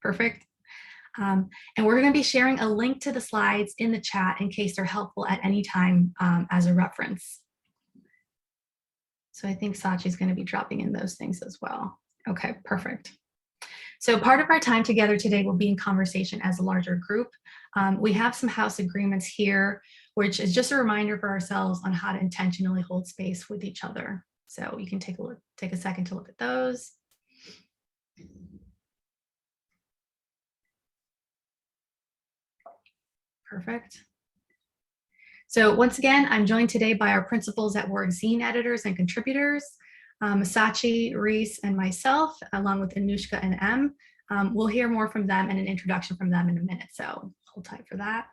perfect. And we're going to be sharing a link to the slides in the chat in case they're helpful at any time as a reference. So I think Sachi's going to be dropping in those things as well. Okay, perfect. So part of our time together today will be in conversation as a larger group. We have some house agreements here, which is just a reminder for ourselves on how to intentionally hold space with each other. So you can take a second to look at those. Perfect. So once again, I'm joined today by our Principles at Work zine editors and contributors, Sachi, Reese, and myself, along with Anushka and Em. We'll hear more from them and an introduction from them in a minute, so hold tight for that.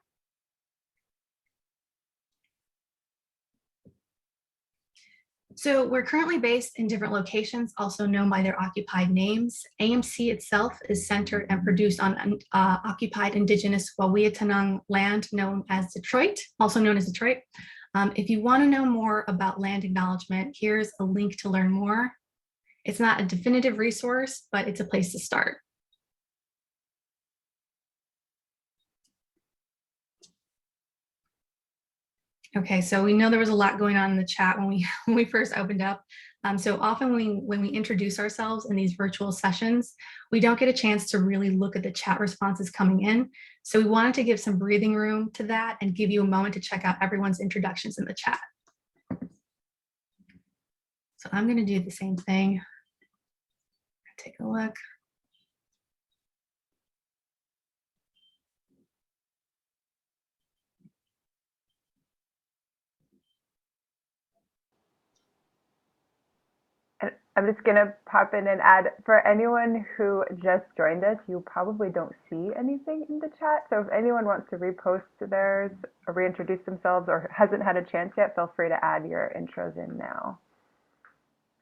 So we're currently based in different locations, also known by their occupied names. AMC itself is centered and produced on occupied indigenous Wawiyutanang land known as Detroit, also known as Detroit. If you want to know more about land acknowledgement, here's a link to learn more. It's not a definitive resource, but it's a place to start. Okay, so we know there was a lot going on in the chat when we first opened up. So often when we introduce ourselves in these virtual sessions, we don't get a chance to really look at the chat responses coming in. So we wanted to give some breathing room to that and give you a moment to check out everyone's introductions in the chat. So I'm going to do the same thing. Take a look. I'm just going to pop in and add, for anyone who just joined us, you probably don't see anything in the chat. So if anyone wants to repost theirs or reintroduce themselves or hasn't had a chance yet, feel free to add your intros in now.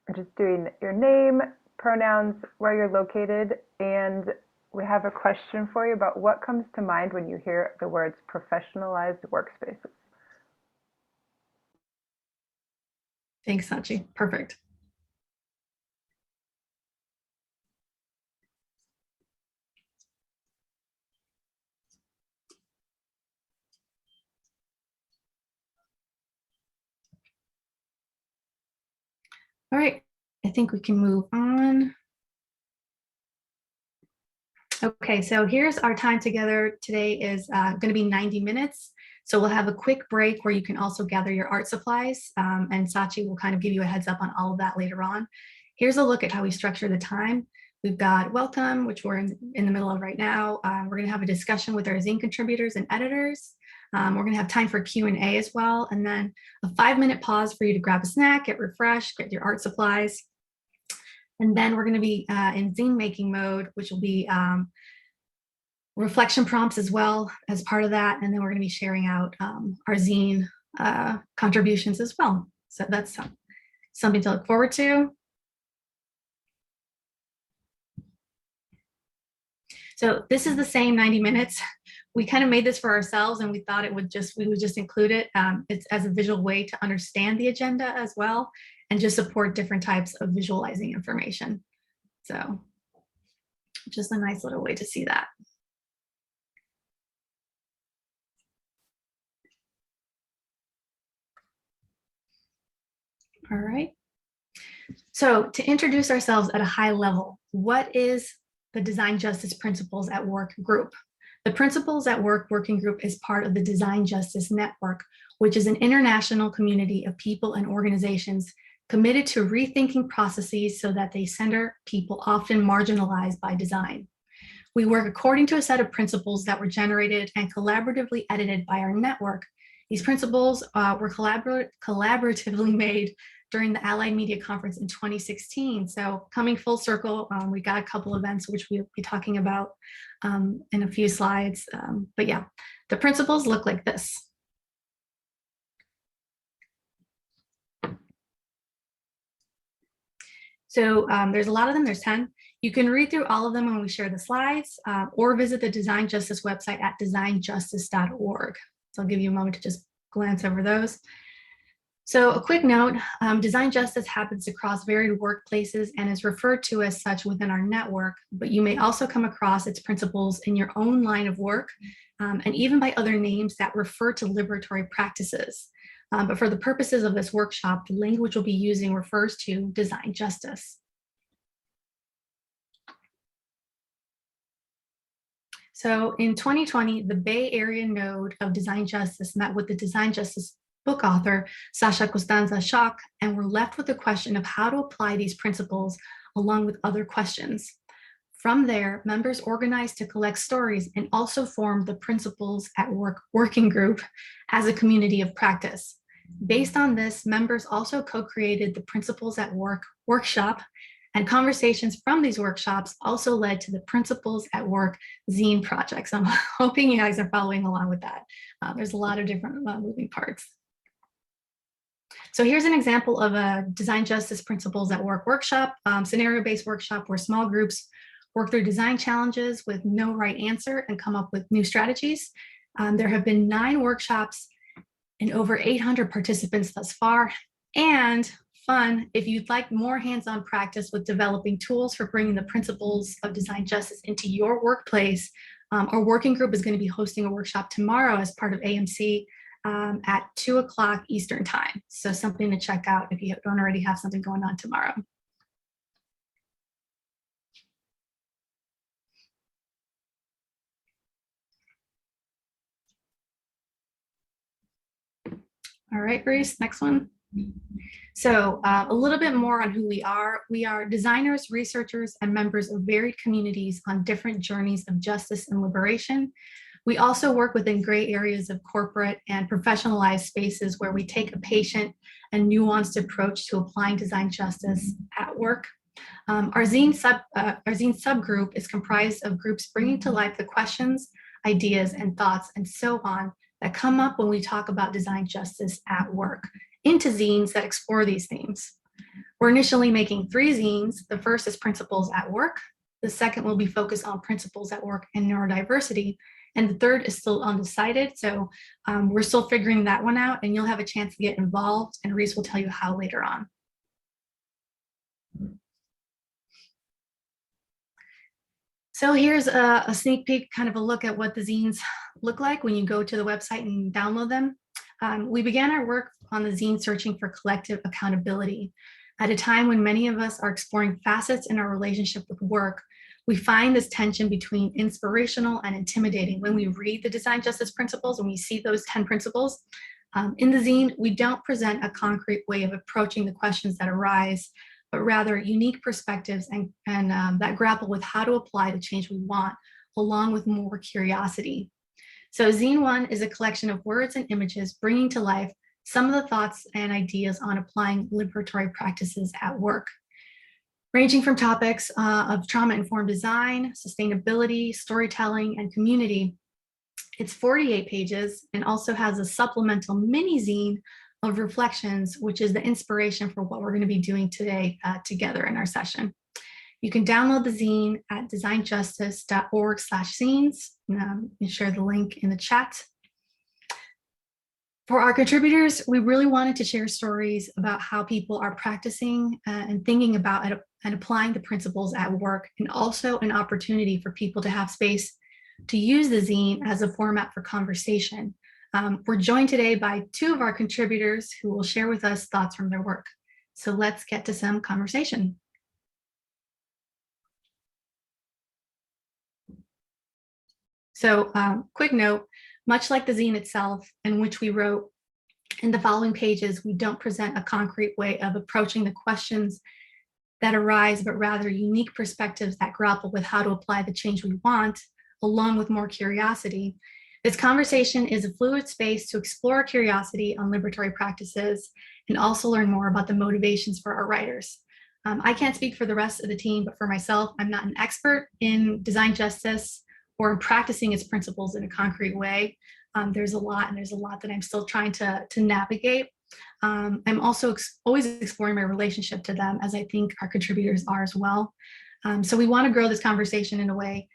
We're just doing your name, pronouns, where you're located, and we have a question for you about what comes to mind when you hear the words professionalized workspaces. Thanks, Sachi. Perfect. All right, I think we can move on. Okay, so here's our time together. Today is going to be 90 minutes. So we'll have a quick break where you can also gather your art supplies, and Sachi will kind of give you a heads up on all of that later on. Here's a look at how we structure the time. We've got welcome, which we're in the middle of right now. We're going to have a discussion with our zine contributors and editors. We're going to have time for Q&A as well, and then a 5-minute pause for you to grab a snack, get refreshed, get your art supplies. And then we're going to be in zine making mode, which will be reflection prompts as well as part of that. And then we're going to be sharing out our zine contributions as well. So that's something to look forward to. So this is the same 90 minutes. We kind of made this for ourselves, and we thought we would just include it. It's as a visual way to understand the agenda as well, and just support different types of visualizing information. So just a nice little way to see that. All right. So to introduce ourselves at a high level, what is the Design Justice Principles at Work group? The Principles at Work working group is part of the Design Justice Network, which is an international community of people and organizations committed to rethinking processes so that they center people often marginalized by design. We work according to a set of principles that were generated and collaboratively edited by our network. These principles were collaboratively made during the Allied Media Conference in 2016. So coming full circle, we got a couple events which we'll be talking about in a few slides. But yeah, the principles look like this. So there's a lot of them, there's 10. You can read through all of them when we share the slides, or visit the Design Justice website at designjustice.org. So I'll give you a moment to just glance over those. So a quick note, design justice happens across varied workplaces and is referred to as such within our network, but you may also come across its principles in your own line of work and even by other names that refer to liberatory practices. But for the purposes of this workshop, the language we'll be using refers to design justice. So in 2020, the Bay Area node of design justice met with the design justice book author, Sasha Costanza Schock, and we're left with the question of how to apply these principles along with other questions. From there, members organized to collect stories and also formed the Principles at Work working group as a community of practice. Based on this, members also co-created the Principles at Work workshop, and conversations from these workshops also led to the Principles at Work zine project. So I'm hoping you guys are following along with that. There's a lot of different moving parts. So here's an example of a design justice principles at work workshop, scenario-based workshop where small groups work through design challenges with no right answer and come up with new strategies. There have been 9 workshops and over 800 participants thus far. And fun, if you'd like more hands-on practice with developing tools for bringing the principles of design justice into your workplace, our working group is going to be hosting a workshop tomorrow as part of AMC at 2 o'clock Eastern time. So something to check out if you don't already have something going on tomorrow. All right, Grace, next one. So a little bit more on who we are. We are designers, researchers, and members of varied communities on different journeys of justice and liberation. We also work within gray areas of corporate and professionalized spaces where we take a patient and nuanced approach to applying design justice at work. Our zine subgroup is comprised of groups bringing to life the questions, ideas, and thoughts, and so on, that come up when we talk about design justice at work into zines that explore these themes. We're initially making 3 zines. The first is Principles at Work. The second will be focused on principles at work and neurodiversity. And the third is still undecided. So we're still figuring that one out, and you'll have a chance to get involved, and Reese will tell you how later on. So here's a sneak peek, kind of a look at what the zines look like when you go to the website and download them. We began our work on the zine searching for collective accountability. At a time when many of us are exploring facets in our relationship with work, we find this tension between inspirational and intimidating when we read the design justice principles and we see those 10 principles. In the zine, we don't present a concrete way of approaching the questions that arise, but rather unique perspectives and that grapple with how to apply the change we want, along with more curiosity. So Zine 1 is a collection of words and images bringing to life some of the thoughts and ideas on applying liberatory practices at work, ranging from topics of trauma-informed design, sustainability, storytelling, and community. It's 48 pages and also has a supplemental mini zine of reflections, which is the inspiration for what we're going to be doing today together in our session. You can download the zine at designjustice.org/zines. You share the link in the chat. For our contributors, we really wanted to share stories about how people are practicing and thinking about and applying the principles at work, and also an opportunity for people to have space to use the zine as a format for conversation. We're joined today by 2 of our contributors who will share with us thoughts from their work. So let's get to some conversation. So quick note, much like the zine itself, in which we wrote in the following pages, we don't present a concrete way of approaching the questions that arise, but rather unique perspectives that grapple with how to apply the change we want, along with more curiosity. This conversation is a fluid space to explore curiosity on liberatory practices and also learn more about the motivations for our writers. I can't speak for the rest of the team, but for myself, I'm not an expert in design justice or in practicing its principles in a concrete way. There's a lot that I'm still trying to navigate. I'm also always exploring my relationship to them, as I think our contributors are as well. So we want to grow this conversation in a way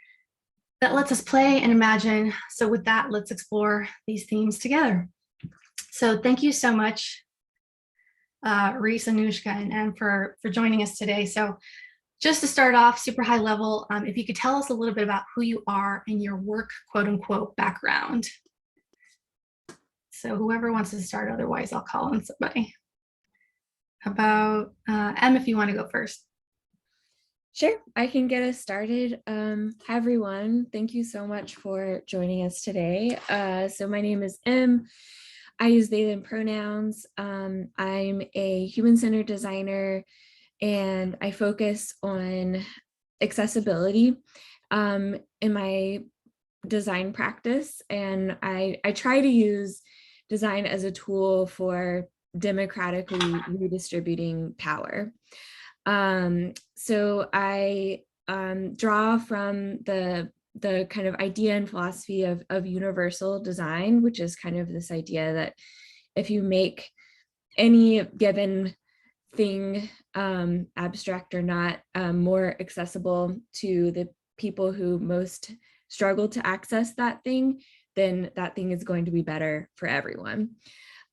that lets us play and imagine. So with that, let's explore these themes together. So thank you so much Reese, Anushka, and Em for joining us today. So just to start off super high level, if you could tell us a little bit about who you are and your work, quote unquote, background. So whoever wants to start, otherwise I'll call on somebody. How about Em, if you want to go first? Sure, I can get us started. Hi, everyone. Thank you so much for joining us today. So my name is Em. I use they, them pronouns. I'm a human-centered designer, and I focus on accessibility in my design practice. And I try to use design as a tool for democratically redistributing power. So I draw from the kind of idea and philosophy of universal design, which is kind of this idea that if you make any given thing, abstract or not, more accessible to the people who most struggle to access that thing, then that thing is going to be better for everyone.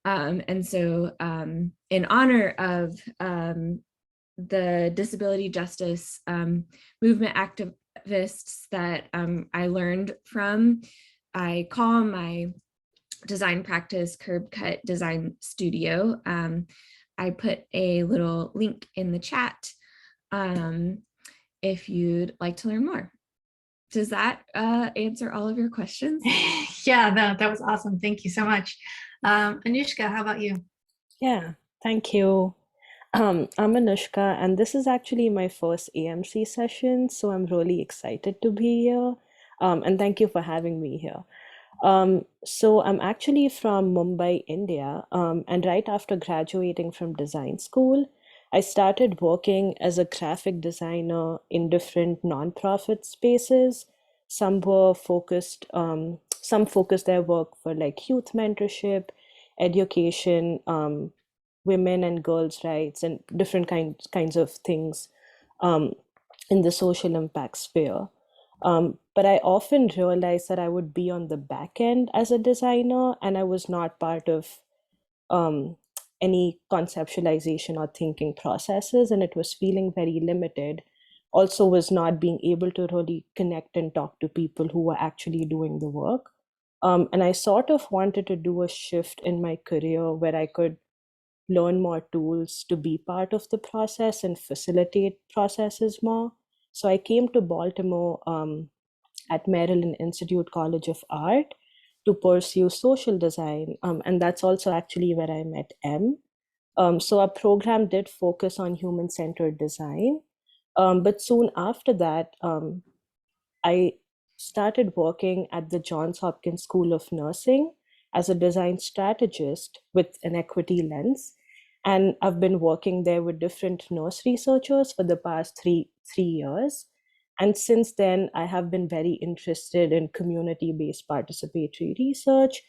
And so in honor of the disability justice movement activists that I learned from, I call my design practice Curb Cut Design Studio. I put a little link in the chat if you'd like to learn more. Does that answer all of your questions? Yeah, that was awesome. Thank you so much. Anushka, how about you? Yeah, thank you. I'm Anushka, and this is actually my first AMC session, so I'm really excited to be here. And thank you for having me here. So I'm actually from Mumbai, India, and right after graduating from design school, I started working as a graphic designer in different nonprofit spaces. Some focused their work for like youth mentorship, education, women and girls' rights, and different kinds of things um, in the social impact sphere. But I often realized that I would be on the back end as a designer, and I was not part of um, any conceptualization or thinking processes, and it was feeling very limited. Also, was not being able to really connect and talk to people who were actually doing the work. And I sort of wanted to do a shift in my career where I could learn more tools to be part of the process and facilitate processes more. So I came to Baltimore at Maryland Institute College of Art to pursue social design. And that's also actually where I met M. So our program did focus on human-centered design. But soon after that, I started working at the Johns Hopkins School of Nursing as a design strategist with an equity lens. And I've been working there with different nurse researchers for the past three years. And since then, I have been very interested in community-based participatory research.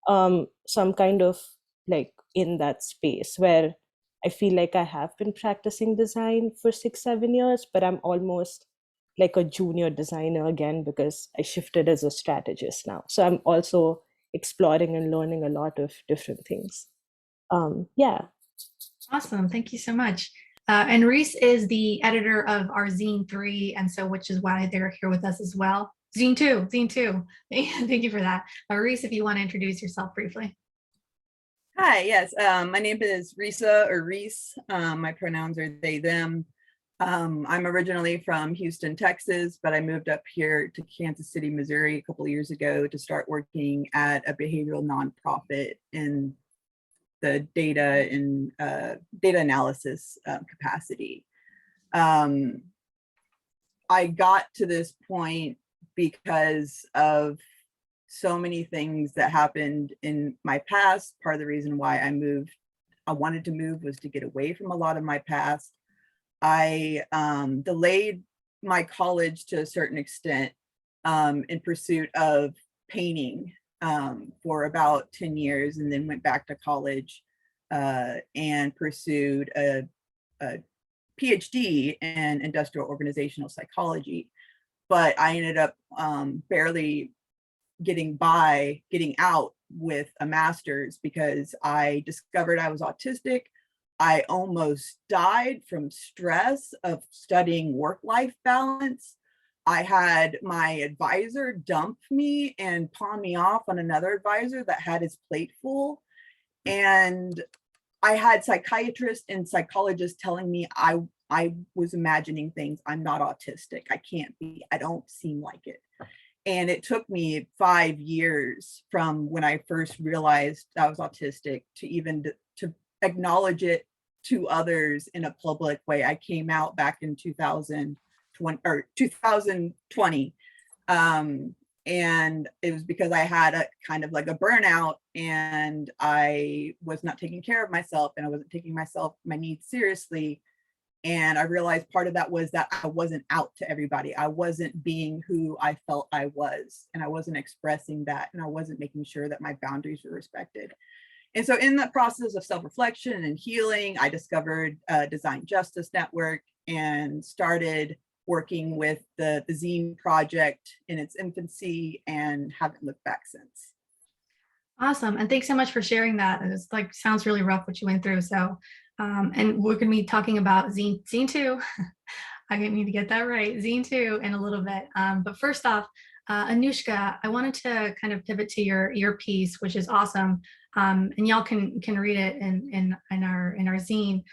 So I'm kind of like in that space where I feel like I have been practicing design for 6-7 years, but I'm almost like a junior designer again because I shifted as a strategist now. So I'm also exploring and learning a lot of different things. Yeah. Awesome. Thank you so much. And Reese is the editor of our Zine 3, and so which is why they're here with us as well. Zine 2, Zine 2. Thank you for that. Reese, if you want to introduce yourself briefly. Hi, yes. My name is Risa or Reese. My pronouns are they, them. I'm originally from Houston, Texas, but I moved up here to Kansas City, Missouri a couple of years ago to start working at a behavioral nonprofit in the data and data analysis capacity. I got to this point because of so many things that happened in my past. Part of the reason why I wanted to move was to get away from a lot of my past. I delayed my college to a certain extent in pursuit of painting for about 10 years, and then went back to college and pursued a PhD in industrial organizational psychology. But I ended up barely getting out with a master's because I discovered I was autistic. I almost died from stress of studying work-life balance. I had my advisor dump me and pawn me off on another advisor that had his plate full. And I had psychiatrists and psychologists telling me I was imagining things. I'm not autistic. I can't be. I don't seem like it. And it took me 5 years from when I first realized I was autistic to even to acknowledge it to others in a public way. I came out back in 2020. And it was because I had a kind of like a burnout, and I was not taking care of myself, and I wasn't taking my needs seriously. And I realized part of that was that I wasn't out to everybody. I wasn't being who I felt I was, and I wasn't expressing that, and I wasn't making sure that my boundaries were respected. And so in the process of self-reflection and healing, I discovered Design Justice Network and started working with the zine project in its infancy, and haven't looked back since. Awesome. And thanks so much for sharing that. It's like, sounds really rough what you went through. So, and we're going to be talking about zine 2. I need to get that right. Zine 2 in a little bit. But first off, Anushka, I wanted to kind of pivot to your piece, which is awesome. And y'all can read it in our zine.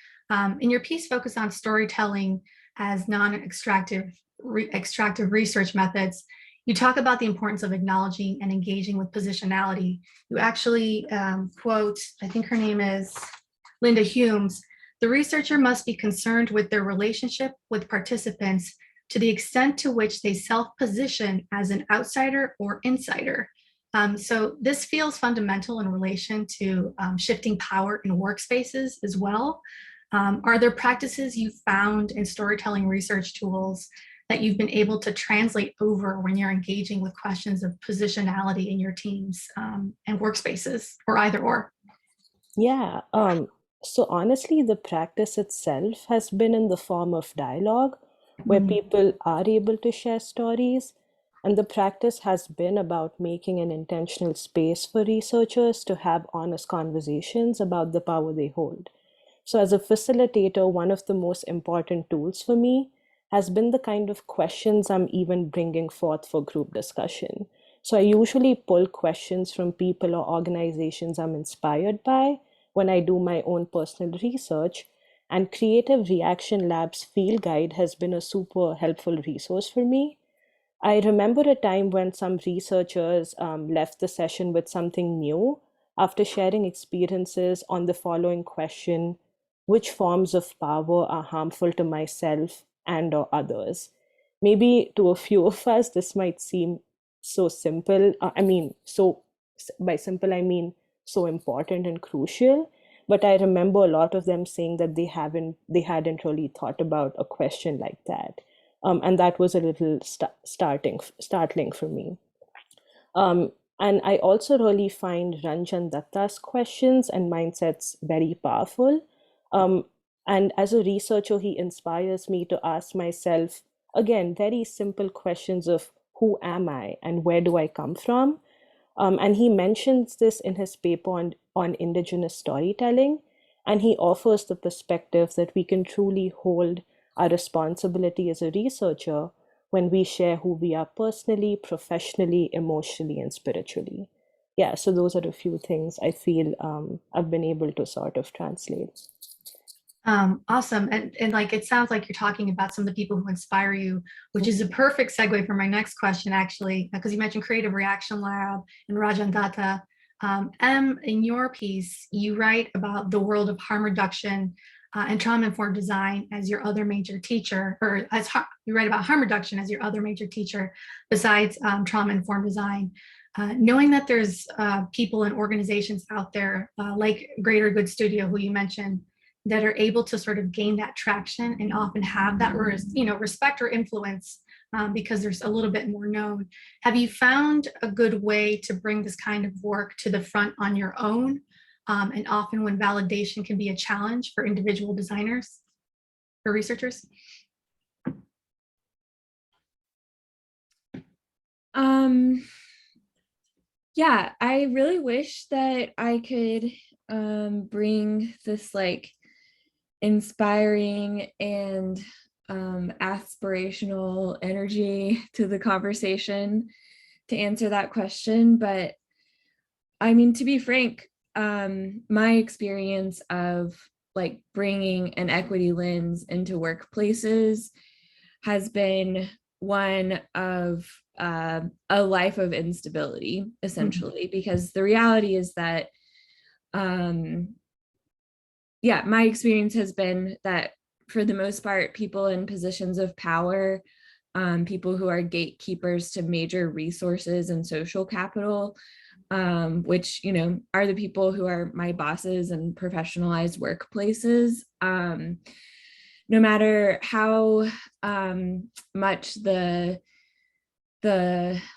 In your piece, focus on storytelling as non-extractive extractive research methods. You talk about the importance of acknowledging and engaging with positionality. You actually quote, I think her name is Linda Humes, the researcher must be concerned with their relationship with participants to the extent to which they self-position as an outsider or insider. So this feels fundamental in relation to shifting power in workspaces as well. Are there practices you found in storytelling research tools that you've been able to translate over when you're engaging with questions of positionality in your teams and workspaces, or either or? Yeah. So honestly, the practice itself has been in the form of dialogue where people are able to share stories. And the practice has been about making an intentional space for researchers to have honest conversations about the power they hold. So, as a facilitator, one of the most important tools for me has been the kind of questions I'm even bringing forth for group discussion. So, I usually pull questions from people or organizations I'm inspired by when I do my own personal research. And Creative Reaction Lab's field guide has been a super helpful resource for me. I remember a time when some researchers left the session with something new after sharing experiences on the following question: which forms of power are harmful to myself and or others? Maybe to a few of us, this might seem so simple. By simple, I mean so important and crucial. But I remember a lot of them saying that they hadn't really thought about a question like that. And that was a little startling for me. And I also really find Ranjan Datta's questions and mindsets very powerful. Um, and as a researcher, he inspires me to ask myself, again, very simple questions of who am I and where do I come from? And he mentions this in his paper on Indigenous storytelling. And he offers the perspective that we can truly hold our responsibility as a researcher when we share who we are personally, professionally, emotionally, and spiritually. Yeah, so those are a few things I feel I've been able to sort of translate. Awesome. And like, it sounds like you're talking about some of the people who inspire you, which is a perfect segue for my next question, actually, because you mentioned Creative Reaction Lab and Rajan Datta. In your piece, you write about the world of harm reduction and trauma-informed design as your other major teacher, or you write about harm reduction as your other major teacher besides trauma-informed design. Knowing that there's people and organizations out there like Greater Good Studio, who you mentioned, that are able to sort of gain that traction and often have that respect or influence because there's a little bit more known. Have you found a good way to bring this kind of work to the front on your own? And often when validation can be a challenge for individual designers or researchers? Yeah, I really wish that I could bring this like inspiring and aspirational energy to the conversation to answer that question. But I mean, to be frank, my experience of like bringing an equity lens into workplaces has been one of a life of instability, essentially, because the reality is that, yeah, my experience has been that for the most part, people in positions of power, people who are gatekeepers to major resources and social capital, which, you know, are the people who are my bosses and professionalized workplaces. No matter how much the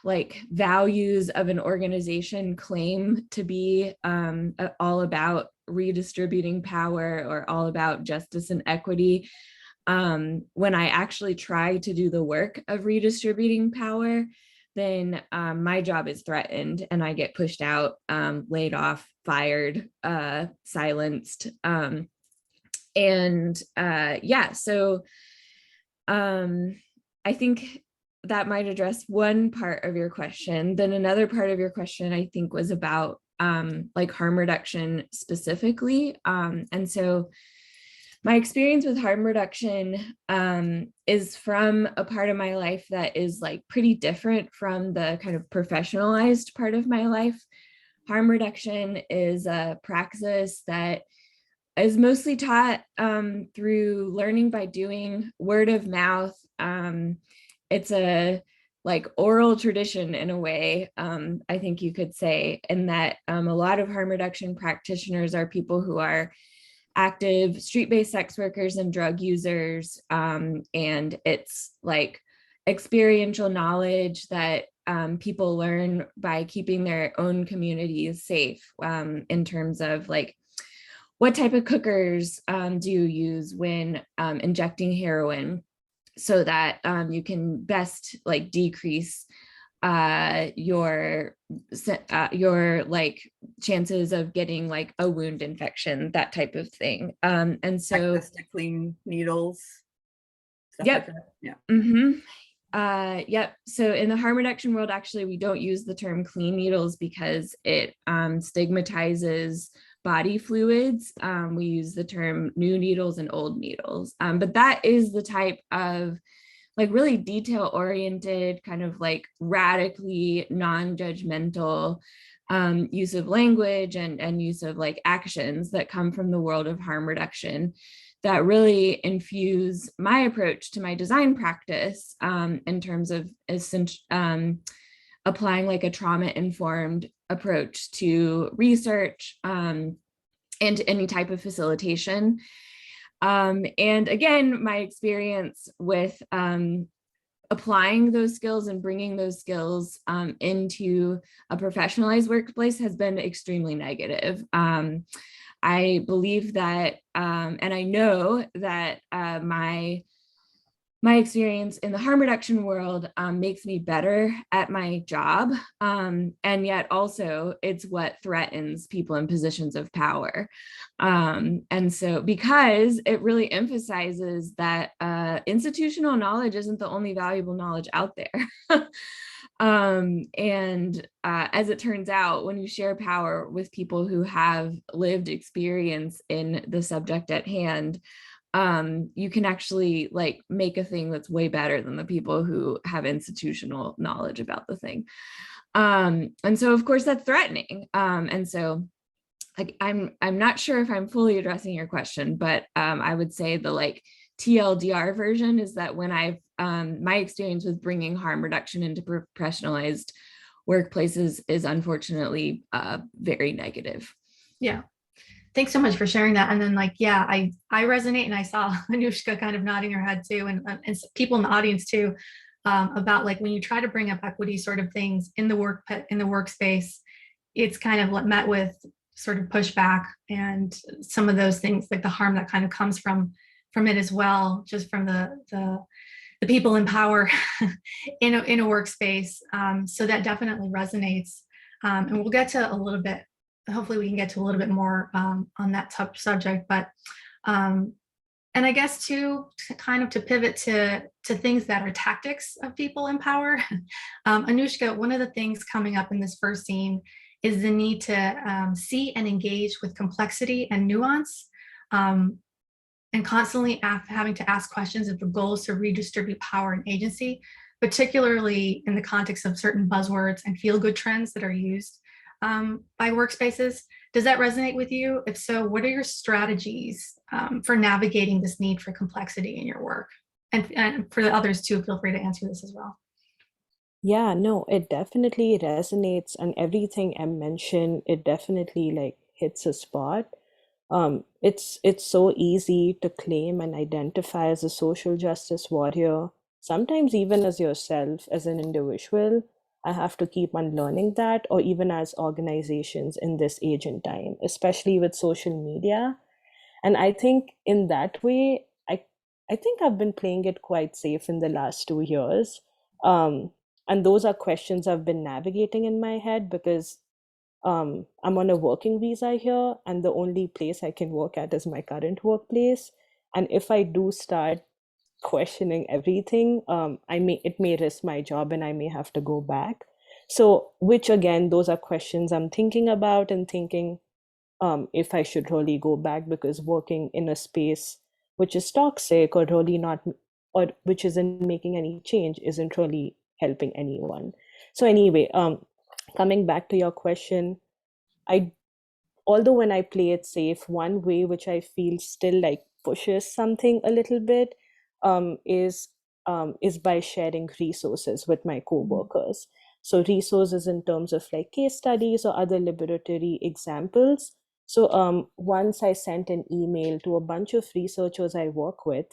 like values of an organization claim to be all about redistributing power or all about justice and equity, when I actually try to do the work of redistributing power, then my job is threatened and I get pushed out, laid off, fired, silenced. Yeah, so I think that might address one part of your question. Then another part of your question, I think, was about like harm reduction specifically. And so my experience with harm reduction is from a part of my life that is like pretty different from the kind of professionalized part of my life. Harm reduction is a praxis that is mostly taught through learning by doing, word of mouth. It's a like oral tradition in a way, I think you could say, in that a lot of harm reduction practitioners are people who are active street-based sex workers and drug users. And it's like experiential knowledge that people learn by keeping their own communities safe, in terms of like, what type of cookers do you use when injecting heroin so that you can best like decrease your like chances of getting like a wound infection, that type of thing. And so Access to clean needles. Stuff Yep. like that. Yeah. Yep. So in the harm reduction world, actually, we don't use the term clean needles because it stigmatizes body fluids. We use the term new needles and old needles. But that is the type of like really detail oriented, kind of like radically non-judgmental use of language and use of like actions that come from the world of harm reduction that really infuse my approach to my design practice in terms of applying like a trauma-informed approach to research and any type of facilitation. And again, my experience with applying those skills and bringing those skills into a professionalized workplace has been extremely negative. I believe that, and I know that my experience in the harm reduction world makes me better at my job. And yet also it's what threatens people in positions of power. And so because it really emphasizes that institutional knowledge isn't the only valuable knowledge out there. As it turns out, when you share power with people who have lived experience in the subject at hand, you can actually like make a thing that's way better than the people who have institutional knowledge about the thing. And so of course that's threatening. And so like, I'm not sure if I'm fully addressing your question, but I would say the like TLDR version is that when I've my experience with bringing harm reduction into professionalized workplaces is unfortunately very negative. Yeah. Thanks so much for sharing that. And then like, yeah, I resonate, and I saw Anushka kind of nodding her head too, and people in the audience too, about like when you try to bring up equity sort of things in the workspace, it's kind of met with sort of pushback and some of those things, like the harm that kind of comes from it as well, just from the people in power in a workspace. So that definitely resonates. And we'll get to a little bit, hopefully we can get to a little bit more on that subject. But And I guess to kind of to pivot to things that are tactics of people in power, Anushka, one of the things coming up in this first scene is the need to see and engage with complexity and nuance, and constantly having to ask questions if the goal is to redistribute power and agency, particularly in the context of certain buzzwords and feel-good trends that are used by workspaces. Does that resonate with you? If so, what are your strategies for navigating this need for complexity in your work? And for the others too, feel free to answer this as well. Yeah, no, it definitely resonates, and everything I mentioned, it definitely like hits a spot. It's so easy to claim and identify as a social justice warrior, sometimes even as yourself, as an individual. I have to keep on learning that, or even as organizations in this age and time, especially with social media. And I think in that way, I think I've been playing it quite safe in the last 2 years. Um, and those are questions I've been navigating in my head because I'm on a working visa here, and the only place I can work at is my current workplace. And if I do start questioning everything, it may risk my job, and I may have to go back. So, which again, those are questions I'm thinking about and thinking if I should really go back, because working in a space which is toxic or really not, or which isn't making any change, isn't really helping anyone. So anyway, coming back to your question, I although when I play it safe, one way which I feel still like pushes something a little bit is by sharing resources with my coworkers. So resources in terms of like case studies or other liberatory examples. So once I sent an email to a bunch of researchers I work with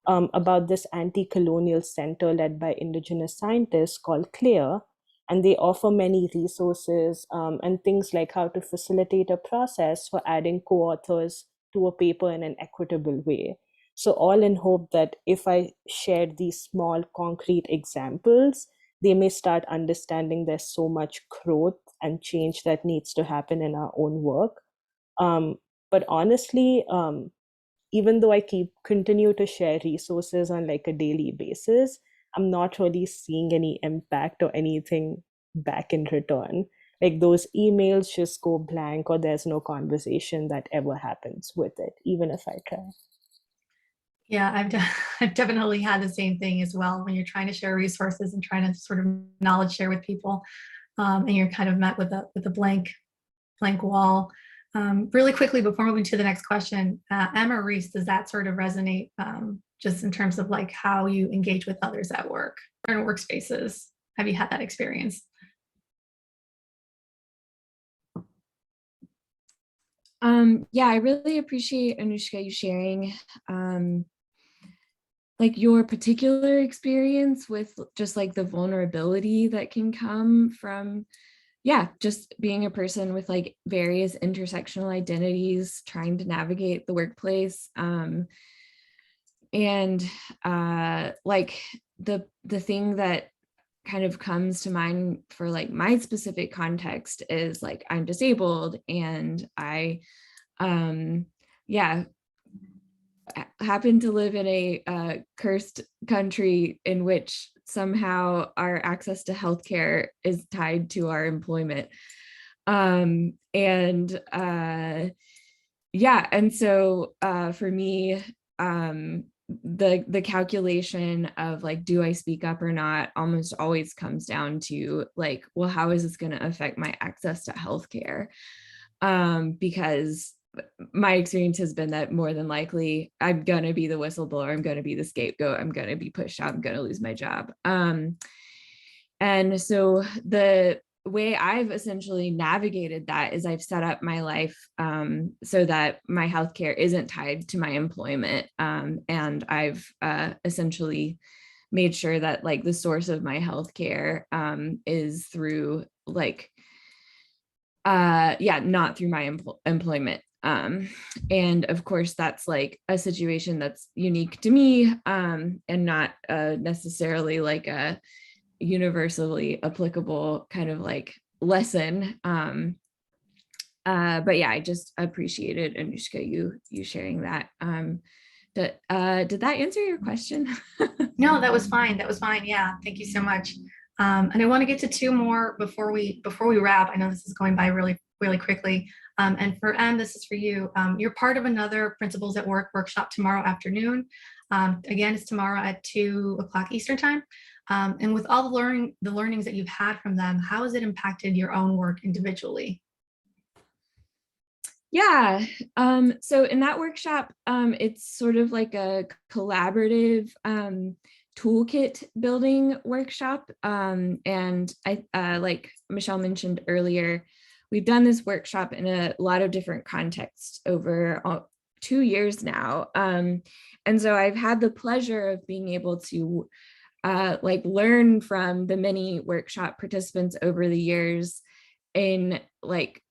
about this anti-colonial center led by Indigenous scientists called CLEAR, and they offer many resources and things like how to facilitate a process for adding co-authors to a paper in an equitable way. So all in hope that if I share these small concrete examples, they may start understanding there's so much growth and change that needs to happen in our own work. But honestly, even though I continue to share resources on like a daily basis, I'm not really seeing any impact or anything back in return. Like those emails just go blank, or there's no conversation that ever happens with it, even if I try. Yeah, I've definitely had the same thing as well when you're trying to share resources and trying to sort of knowledge share with people, and you're kind of met with a blank wall. Really quickly before moving to the next question, Emma Reese, does that sort of resonate just in terms of like how you engage with others at work or in workspaces? Have you had that experience? Yeah, I really appreciate, Anushka, you sharing like your particular experience with just like the vulnerability that can come from, yeah, just being a person with like various intersectional identities, trying to navigate the workplace. And like the thing that kind of comes to mind for like my specific context is like I'm disabled, and I yeah, happen to live in a cursed country in which somehow our access to healthcare is tied to our employment. And yeah, and so for me, the calculation of like, do I speak up or not, almost always comes down to like, well, how is this going to affect my access to healthcare? Because my experience has been that more than likely I'm going to be the whistleblower, I'm going to be the scapegoat, I'm going to be pushed out, I'm going to lose my job. And so the way I've essentially navigated that is I've set up my life so that my healthcare isn't tied to my employment. And I've essentially made sure that like the source of my healthcare is through like, not through my employment. And of course, that's like a situation that's unique to me and not necessarily like a universally applicable kind of like lesson. But yeah, I just appreciated, Anushka, you sharing that. Did that answer your question? No, that was fine. That was fine. Yeah, thank you so much. And I want to get to two more before we wrap. I know this is going by really quickly. And for Em, this is for you. You're part of another Principles at Work workshop tomorrow afternoon. Again, it's tomorrow at 2:00 Eastern time. And with all the learnings that you've had from them, how has it impacted your own work individually? Yeah, so in that workshop, it's sort of like a collaborative toolkit building workshop. And I, like Michelle mentioned earlier, we've done this workshop in a lot of different contexts over 2 years now. And so I've had the pleasure of being able to like learn from the many workshop participants over the years in like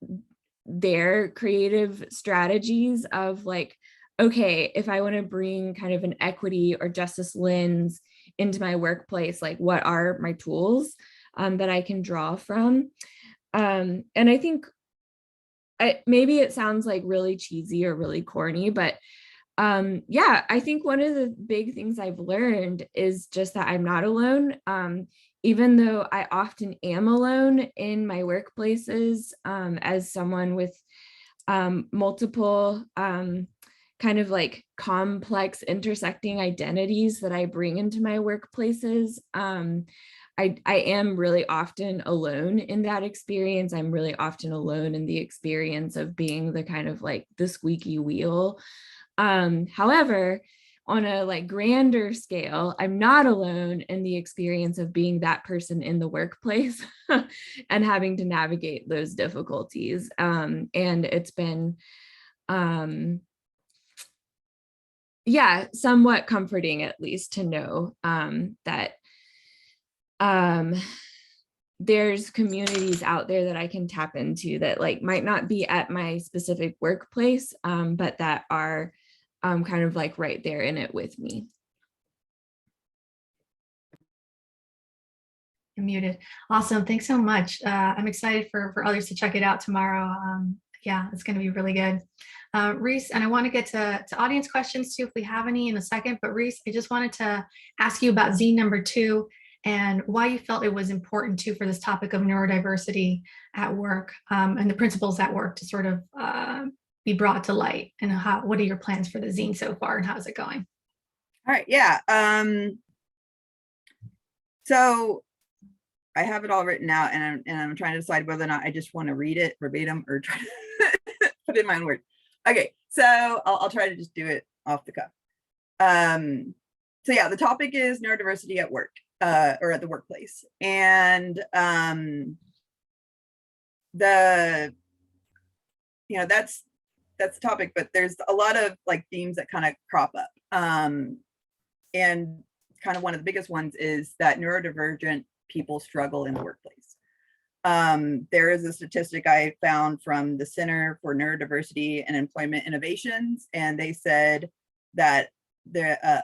their creative strategies of like, okay, if I want to bring kind of an equity or justice lens into my workplace, like what are my tools that I can draw from? And I think maybe it sounds like really cheesy or really corny, but yeah, I think one of the big things I've learned is just that I'm not alone. Even though I often am alone in my workplaces, as someone with multiple kind of like complex intersecting identities that I bring into my workplaces, I am really often alone in that experience. I'm really often alone in the experience of being the kind of like the squeaky wheel. However, on a like grander scale, I'm not alone in the experience of being that person in the workplace and having to navigate those difficulties. And it's been, yeah, somewhat comforting at least to know that there's communities out there that I can tap into that like might not be at my specific workplace, but that are kind of like right there in it with me. You're muted. Awesome. Thanks so much. I'm excited for others to check it out tomorrow. Yeah, it's going to be really good. Reese, and I want to get to audience questions too, if we have any in a second, but Reese, I just wanted to ask you about zine number 2 and why you felt it was important too for this topic of neurodiversity at work and the principles at work to sort of be brought to light, and what are your plans for the zine so far and how's it going? All right, yeah. So I have it all written out, and I'm trying to decide whether or not I just want to read it verbatim or try to put it in my own words. Okay, so I'll try to just do it off the cuff. So yeah, the topic is neurodiversity at work or at the workplace, and that's the topic, but there's a lot of like themes that kind of crop up. And kind of one of the biggest ones is that neurodivergent people struggle in the workplace. There is a statistic I found from the Center for Neurodiversity and Employment Innovations, and they said that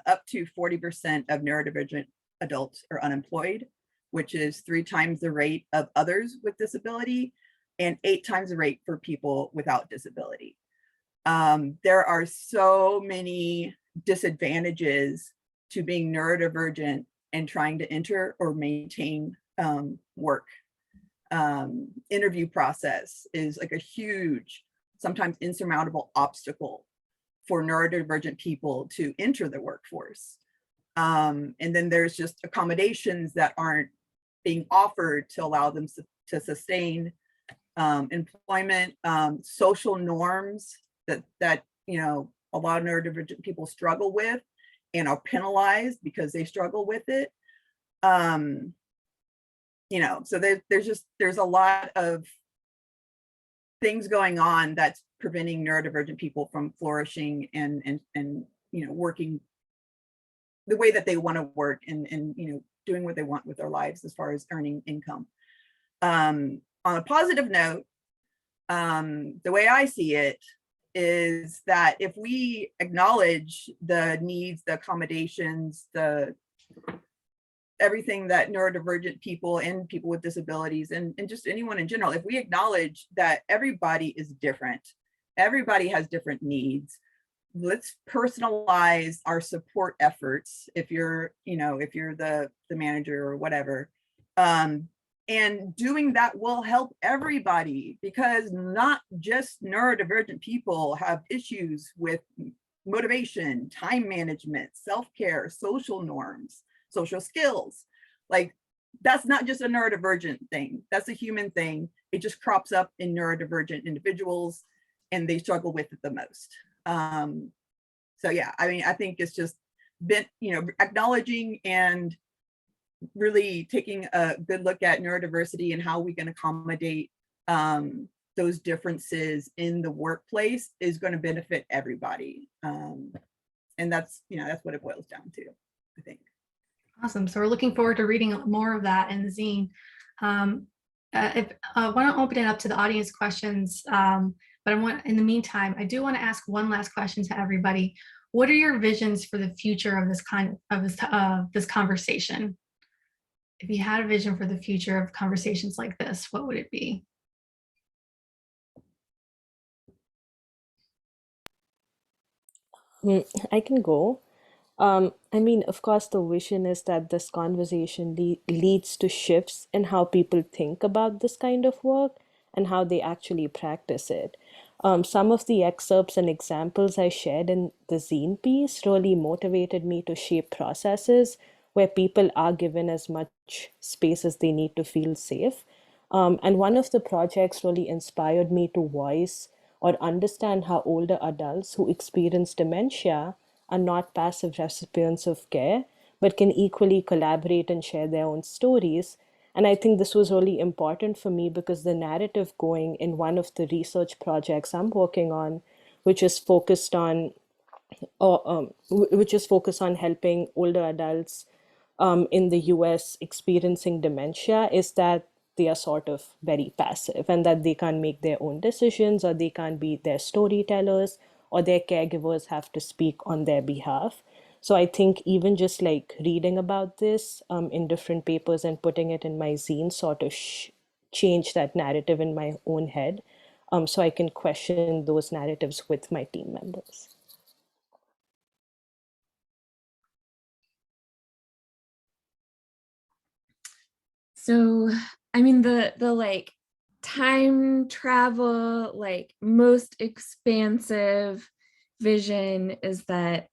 up to 40% of neurodivergent adults are unemployed, which is 3 times the rate of others with disability and 8 times the rate for people without disability. There are so many disadvantages to being neurodivergent and trying to enter or maintain work. Interview process is like a huge, sometimes insurmountable obstacle for neurodivergent people to enter the workforce. And then there's just accommodations that aren't being offered to allow them to sustain employment, social norms that you know a lot of neurodivergent people struggle with and are penalized because they struggle with it. You know, so there's a lot of things going on that's preventing neurodivergent people from flourishing and you know working the way that they want to work and you know doing what they want with their lives as far as earning income. On a positive note, the way I see it is that if we acknowledge the needs, the accommodations, everything that neurodivergent people and people with disabilities and just anyone in general, if we acknowledge that everybody is different, everybody has different needs, let's personalize our support efforts if you're, if you're the manager or whatever. And doing that will help everybody, because not just neurodivergent people have issues with motivation, time management, self-care, social norms, social skills. Like, that's not just a neurodivergent thing. That's a human thing. It just crops up in neurodivergent individuals, and they struggle with it the most. So yeah, I mean, I think it's just been, acknowledging and really taking a good look at neurodiversity and how we can accommodate those differences in the workplace is going to benefit everybody. And that's, that's what it boils down to, I think. Awesome. So we're looking forward to reading more of that in the zine. If I want to open it up to the audience questions, but in the meantime, I do want to ask one last question to everybody. What are your visions for the future of this conversation? If you had a vision for the future of conversations like this, what would it be? I can go. I mean, of course, the vision is that this conversation leads to shifts in how people think about this kind of work and how they actually practice it. Some of the excerpts and examples I shared in the zine piece really motivated me to shape processes where people are given as much space as they need to feel safe. And one of the projects really inspired me to voice or understand how older adults who experience dementia are not passive recipients of care, but can equally collaborate and share their own stories. And I think this was really important for me because the narrative going in one of the research projects I'm working on, which is focused on helping older adults in the US experiencing dementia, is that they are sort of very passive and that they can't make their own decisions, or they can't be their storytellers, or their caregivers have to speak on their behalf. So I think even just like reading about this in different papers and putting it in my zine sort of changed that narrative in my own head, so I can question those narratives with my team members. So, I mean, the like time travel, like most expansive vision is that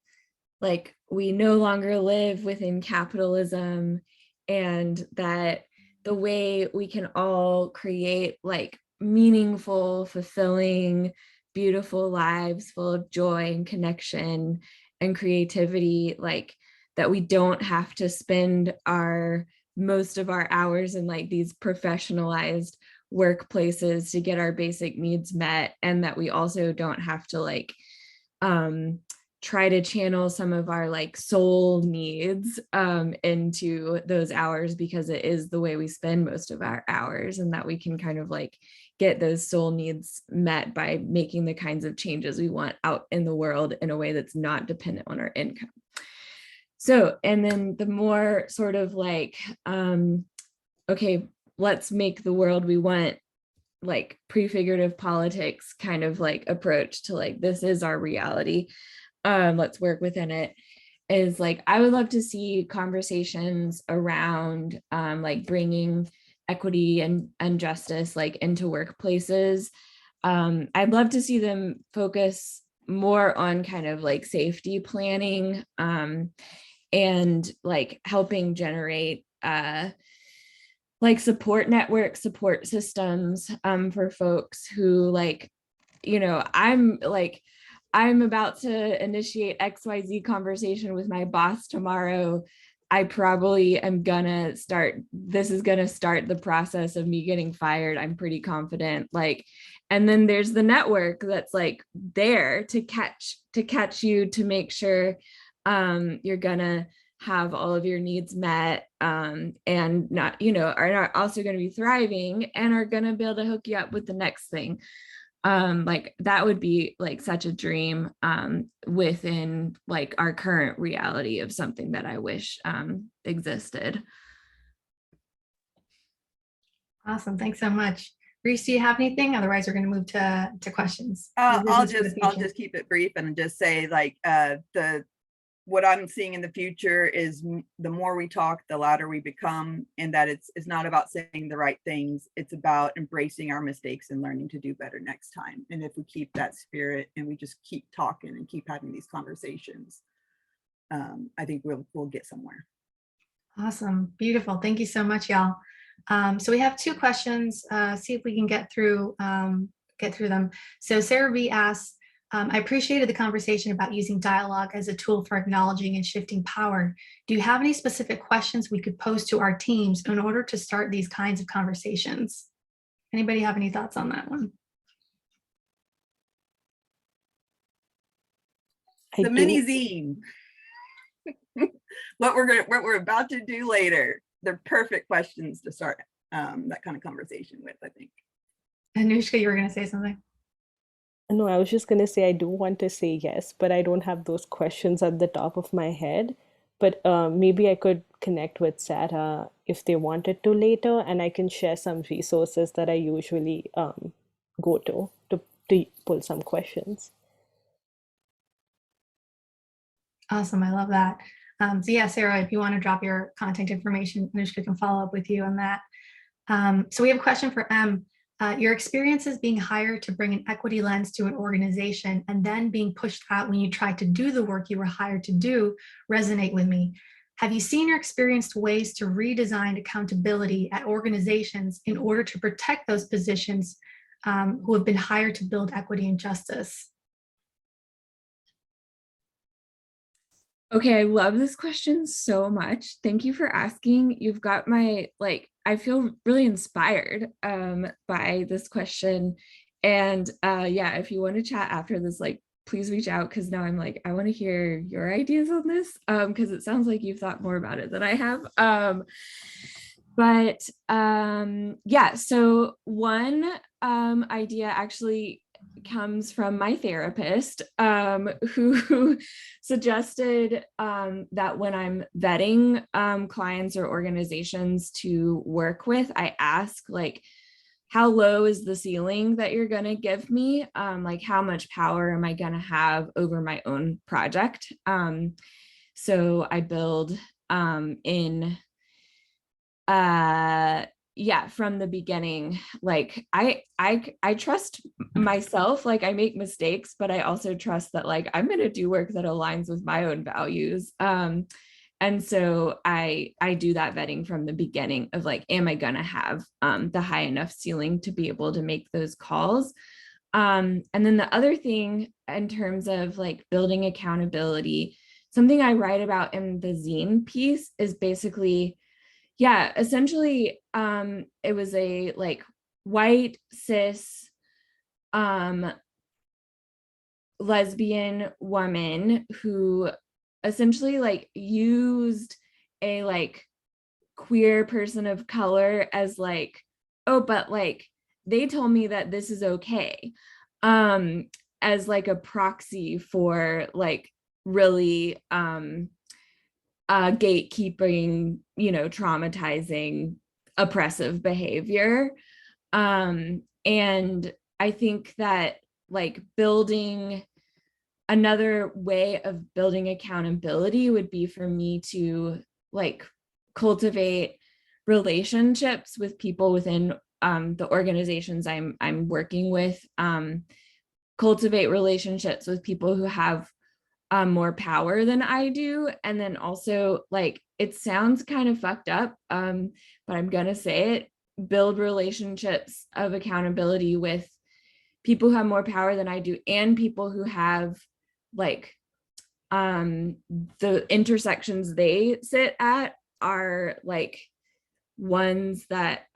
like we no longer live within capitalism, and that the way we can all create like meaningful, fulfilling, beautiful lives full of joy and connection and creativity, like that we don't have to spend most of our hours in like these professionalized workplaces to get our basic needs met, and that we also don't have to like try to channel some of our like soul needs into those hours, because it is the way we spend most of our hours, and that we can kind of like get those soul needs met by making the kinds of changes we want out in the world in a way that's not dependent on our income. So, and then the more sort of like, okay, let's make the world we want, like prefigurative politics kind of like approach to like, this is our reality. Let's work within it, is like, I would love to see conversations around like bringing equity and justice like into workplaces. I'd love to see them focus more on kind of like safety planning, and like helping generate like support network, support systems for folks who like, I'm about to initiate XYZ conversation with my boss tomorrow. I probably am gonna this is gonna start the process of me getting fired. I'm pretty confident. Like, and then there's the network that's like there to catch you, to make sure you're gonna have all of your needs met, and not, are also going to be thriving and are going to be able to hook you up with the next thing. Like that would be like such a dream within like our current reality of something that I wish existed. Awesome. Thanks so much. Reese, do you have anything? Otherwise, we're going to move to questions. Your I'll visions for the I'll future. just keep it brief and just say like what I'm seeing in the future is the more we talk, the louder we become, and that it's not about saying the right things. It's about embracing our mistakes and learning to do better next time. And if we keep that spirit and we just keep talking and keep having these conversations, I think we'll get somewhere. Awesome. Beautiful. Thank you so much, y'all. So we have two questions. See if we can get through them. So Sarah B asks, I appreciated the conversation about using dialogue as a tool for acknowledging and shifting power. Do you have any specific questions we could pose to our teams in order to start these kinds of conversations? Anybody have any thoughts on that one? The mini zine. what we're about to do later. They're perfect questions to start that kind of conversation with, I think. Anushka, you were going to say something. No, I was just going to say I do want to say yes, but I don't have those questions at the top of my head. But maybe I could connect with Sarah if they wanted to later, and I can share some resources that I usually go to pull some questions. Awesome. I love that. So yeah, Sarah, if you want to drop your contact information, Anushka can follow up with you on that. So we have a question for M. Your experiences being hired to bring an equity lens to an organization and then being pushed out when you tried to do the work you were hired to do resonate with me. Have you seen or experienced ways to redesign accountability at organizations in order to protect those positions who have been hired to build equity and justice? Okay, I love this question so much. Thank you for asking. You've got my, I feel really inspired by this question. And yeah, if you want to chat after this, please reach out, because now I'm I want to hear your ideas on this, because it sounds like you've thought more about it than I have. Yeah, so one idea actually comes from my therapist, who suggested that when I'm vetting clients or organizations to work with, I ask how low is the ceiling that you're going to give me? How much power am I going to have over my own project? So I build yeah, from the beginning, I trust myself. I make mistakes, but I also trust that I'm going to do work that aligns with my own values. And so I do that vetting from the beginning of am I going to have the high enough ceiling to be able to make those calls? And then the other thing in terms of building accountability, something I write about in the zine piece is basically, yeah, essentially, it was a white cis lesbian woman who essentially used a queer person of color as oh, but they told me that this is okay, as a proxy for really gatekeeping, traumatizing, oppressive behavior. And I think that building another way of building accountability would be for me to cultivate relationships with people within the organizations I'm working with, cultivate relationships with people who have more power than I do. And then also it sounds kind of fucked up, but I'm gonna say it, build relationships of accountability with people who have more power than I do and people who have the intersections they sit at are ones that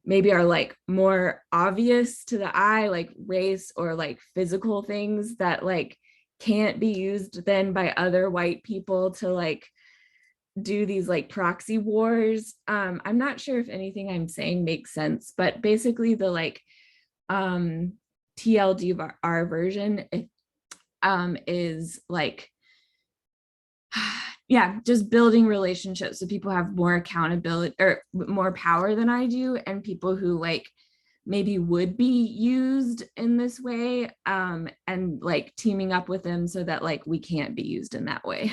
maybe are more obvious to the eye, race or physical things that can't be used then by other white people to do these proxy wars. I'm not sure if anything I'm saying makes sense, but basically the TLDR version is yeah, just building relationships so people have more accountability or more power than I do, and people who like maybe would be used in this way, and like teaming up with them so that like we can't be used in that way.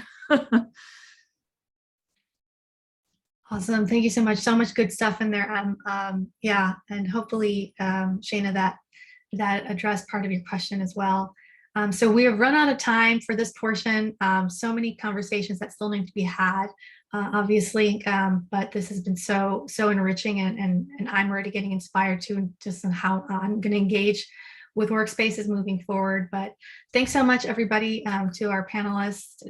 Awesome. Thank you so much. So much good stuff in there. Yeah, and hopefully, Shayna, that addressed part of your question as well. So we have run out of time for this portion. So many conversations that still need to be had, obviously, but this has been so enriching, and I'm already getting inspired to just on how I'm going to engage with workspaces moving forward. But thanks so much, everybody, to our panelists,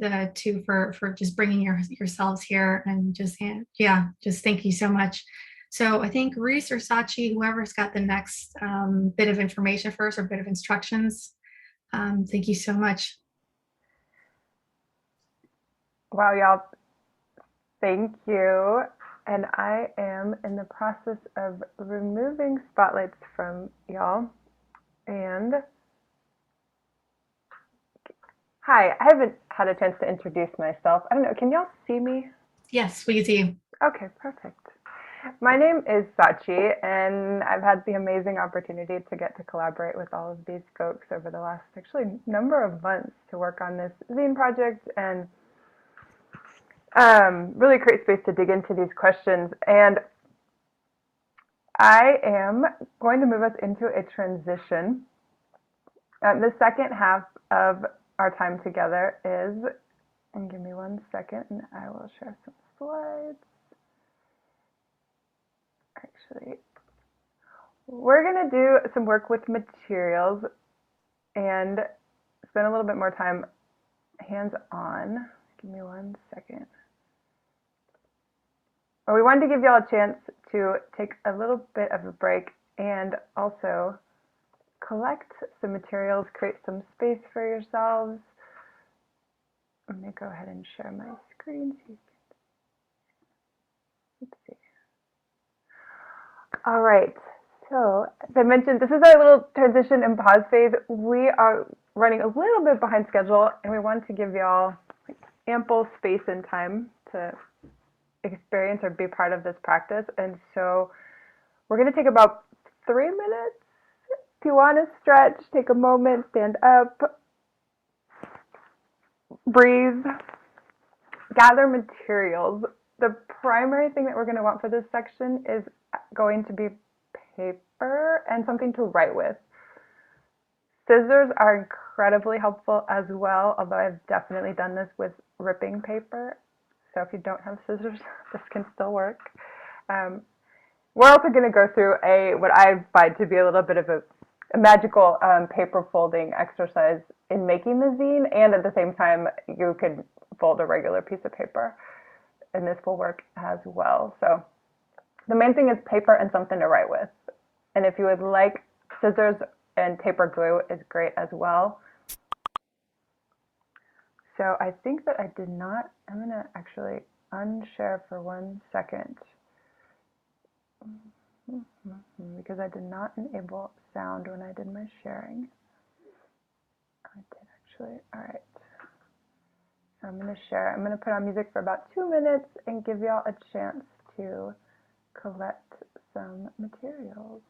for just bringing yourselves here, and just thank you so much. So I think Reese or Sachi, whoever's got the next bit of information for us or bit of instructions, thank you so much. Wow, y'all, thank you. And I am in the process of removing spotlights from y'all. And hi, I haven't had a chance to introduce myself. I don't know, can y'all see me? Yes, we can see you. Okay, perfect. My name is Sachi, and I've had the amazing opportunity to get to collaborate with all of these folks over the last actually number of months to work on this zine project and really create space to dig into these questions. And I am going to move us into a transition. The second half of our time together is, and give me 1 second and I will share some slides. Actually, we're going to do some work with materials and spend a little bit more time hands-on. Give me 1 second. Well, we wanted to give y'all a chance to take a little bit of a break and also collect some materials, create some space for yourselves. I'm going to go ahead and share my screen so you can, let's see. All right, so as I mentioned, this is our little transition and pause phase. We are running a little bit behind schedule, and we want to give y'all ample space and time to experience or be part of this practice. And so we're going to take about 3 minutes. If you want to stretch, take a moment, stand up, breathe, gather materials. The primary thing that we're going to want for this section is going to be paper and something to write with. Scissors are incredibly helpful as well, although I've definitely done this with ripping paper. So if you don't have scissors, this can still work. We're also going to go through what I find to be a little bit of a magical paper folding exercise in making the zine, and at the same time, you can fold a regular piece of paper, and this will work as well. So the main thing is paper and something to write with. And if you would like, scissors and taper glue is great as well. So I think that I did not, I'm going to actually unshare for 1 second because I did not enable sound when I did my sharing. I did actually, all right. So I'm going to share, I'm going to put on music for about 2 minutes and give y'all a chance to collect some materials.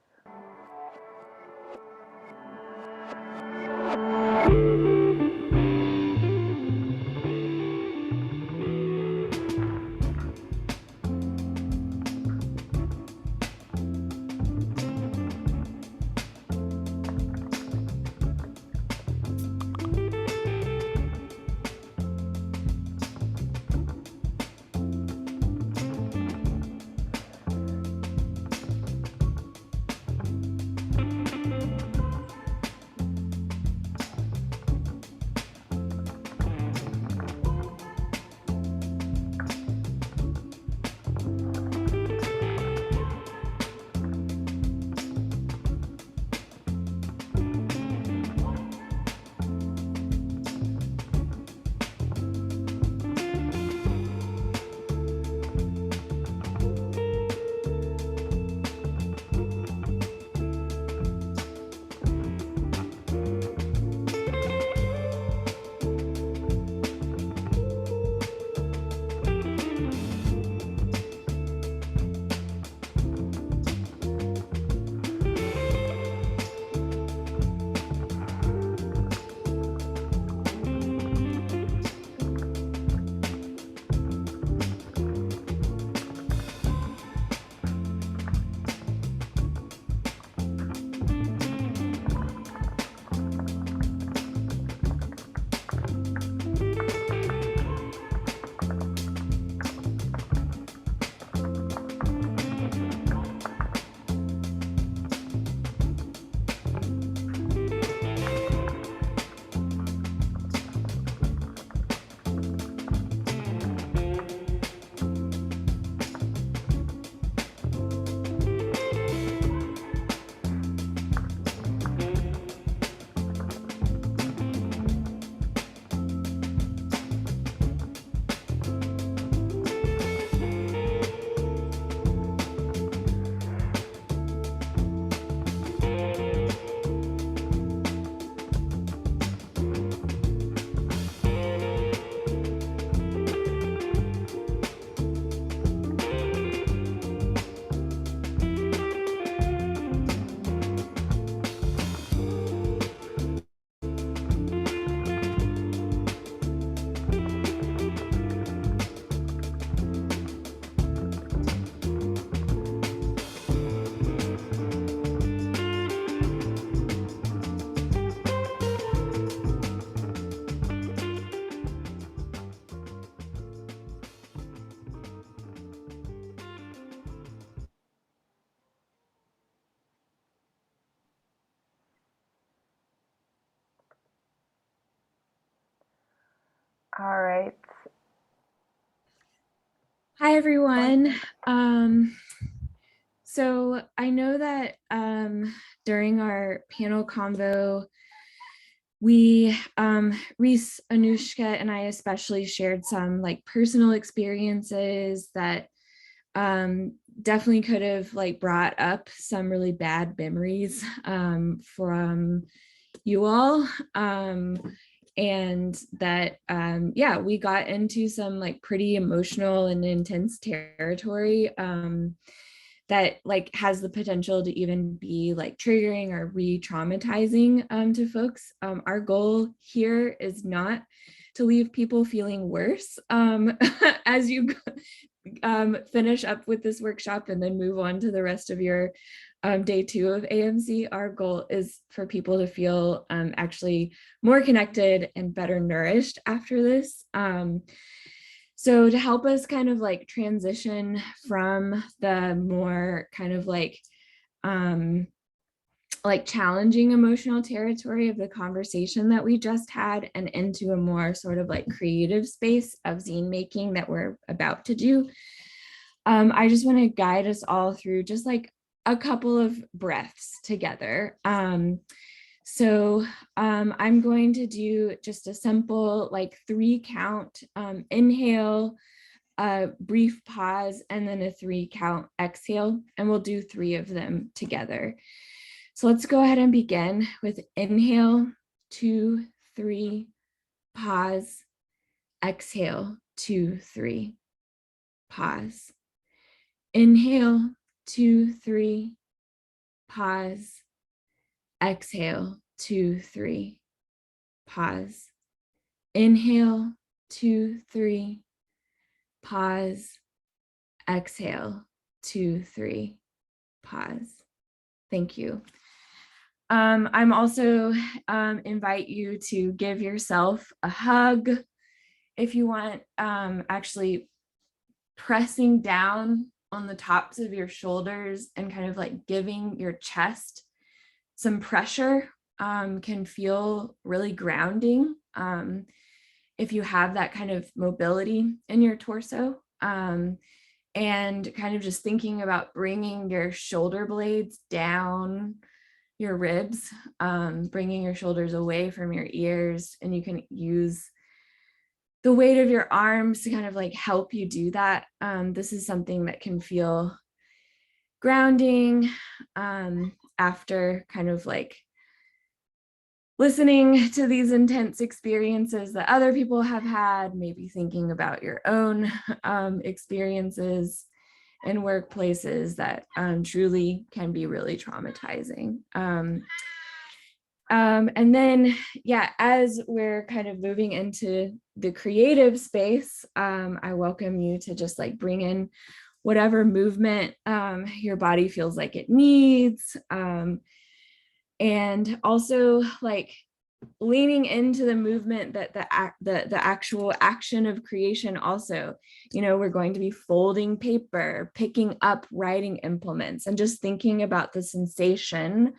All right. Hi, everyone. So I know that during our panel convo, we, Reese, Anushka, and I especially shared some like personal experiences that definitely could have like brought up some really bad memories from you all. And that yeah, we got into some like pretty emotional and intense territory that like has the potential to even be like triggering or re-traumatizing to folks. Our goal here is not to leave people feeling worse as you finish up with this workshop and then move on to the rest of your day 2 of AMC. Our goal is for people to feel actually more connected and better nourished after this. So to help us kind of like transition from the more kind of like challenging emotional territory of the conversation that we just had and into a more sort of like creative space of zine making that we're about to do. I just want to guide us all through just like a couple of breaths together. So I'm going to do just a simple like 3 count inhale, a brief pause, and then a 3 count exhale, and we'll do 3 of them together. So let's go ahead and begin with inhale, 2, 3, pause, exhale, 2, 3, pause. Inhale, 2, 3, pause, exhale, 2, 3, pause. Inhale, 2, 3, pause, exhale, 2, 3, pause. Thank you. I'm also invite you to give yourself a hug if you want, actually pressing down on the tops of your shoulders and kind of like giving your chest some pressure can feel really grounding if you have that kind of mobility in your torso. And kind of just thinking about bringing your shoulder blades down your ribs, bringing your shoulders away from your ears, and you can use the weight of your arms to kind of like help you do that. This is something that can feel grounding after kind of like listening to these intense experiences that other people have had, maybe thinking about your own experiences in workplaces that truly can be really traumatizing. And then, yeah, as we're kind of moving into the creative space, I welcome you to just like bring in whatever movement your body feels like it needs. And also like leaning into the movement that the actual action of creation also, you know, we're going to be folding paper, picking up writing implements, and just thinking about the sensation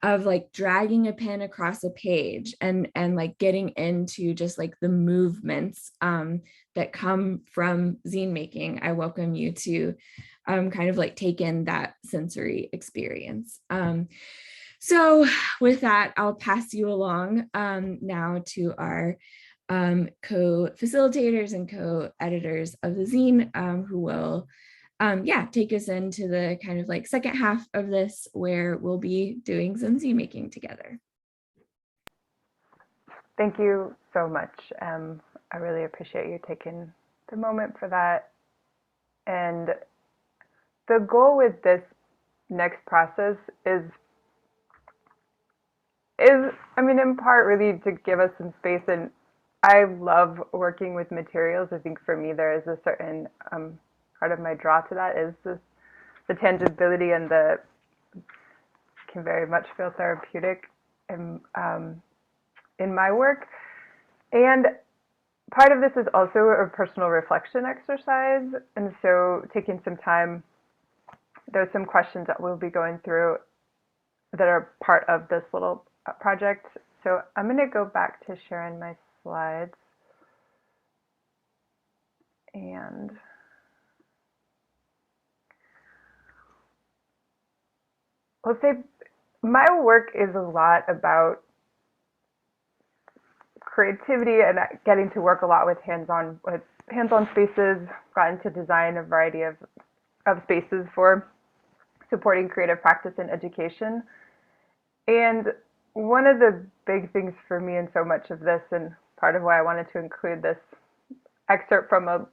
of like dragging a pen across a page and like getting into just like the movements that come from zine making. I welcome you to kind of like take in that sensory experience. So with that, I'll pass you along now to our co-facilitators and co-editors of the zine who will take us into the kind of like second half of this where we'll be doing some zine making together. Thank you so much. I really appreciate you taking the moment for that. And the goal with this next process is I mean, in part really to give us some space. And I love working with materials. I think for me there is a certain part of my draw to that is the tangibility, and the can very much feel therapeutic in my work. And part of this is also a personal reflection exercise. And so taking some time, there's some questions that we'll be going through that are part of this little project. So I'm going to go back to sharing my slides. And let's say my work is a lot about creativity and getting to work a lot with hands-on spaces. Gotten to design a variety of spaces for supporting creative practice and education. And one of the big things for me in so much of this, and part of why I wanted to include this excerpt from a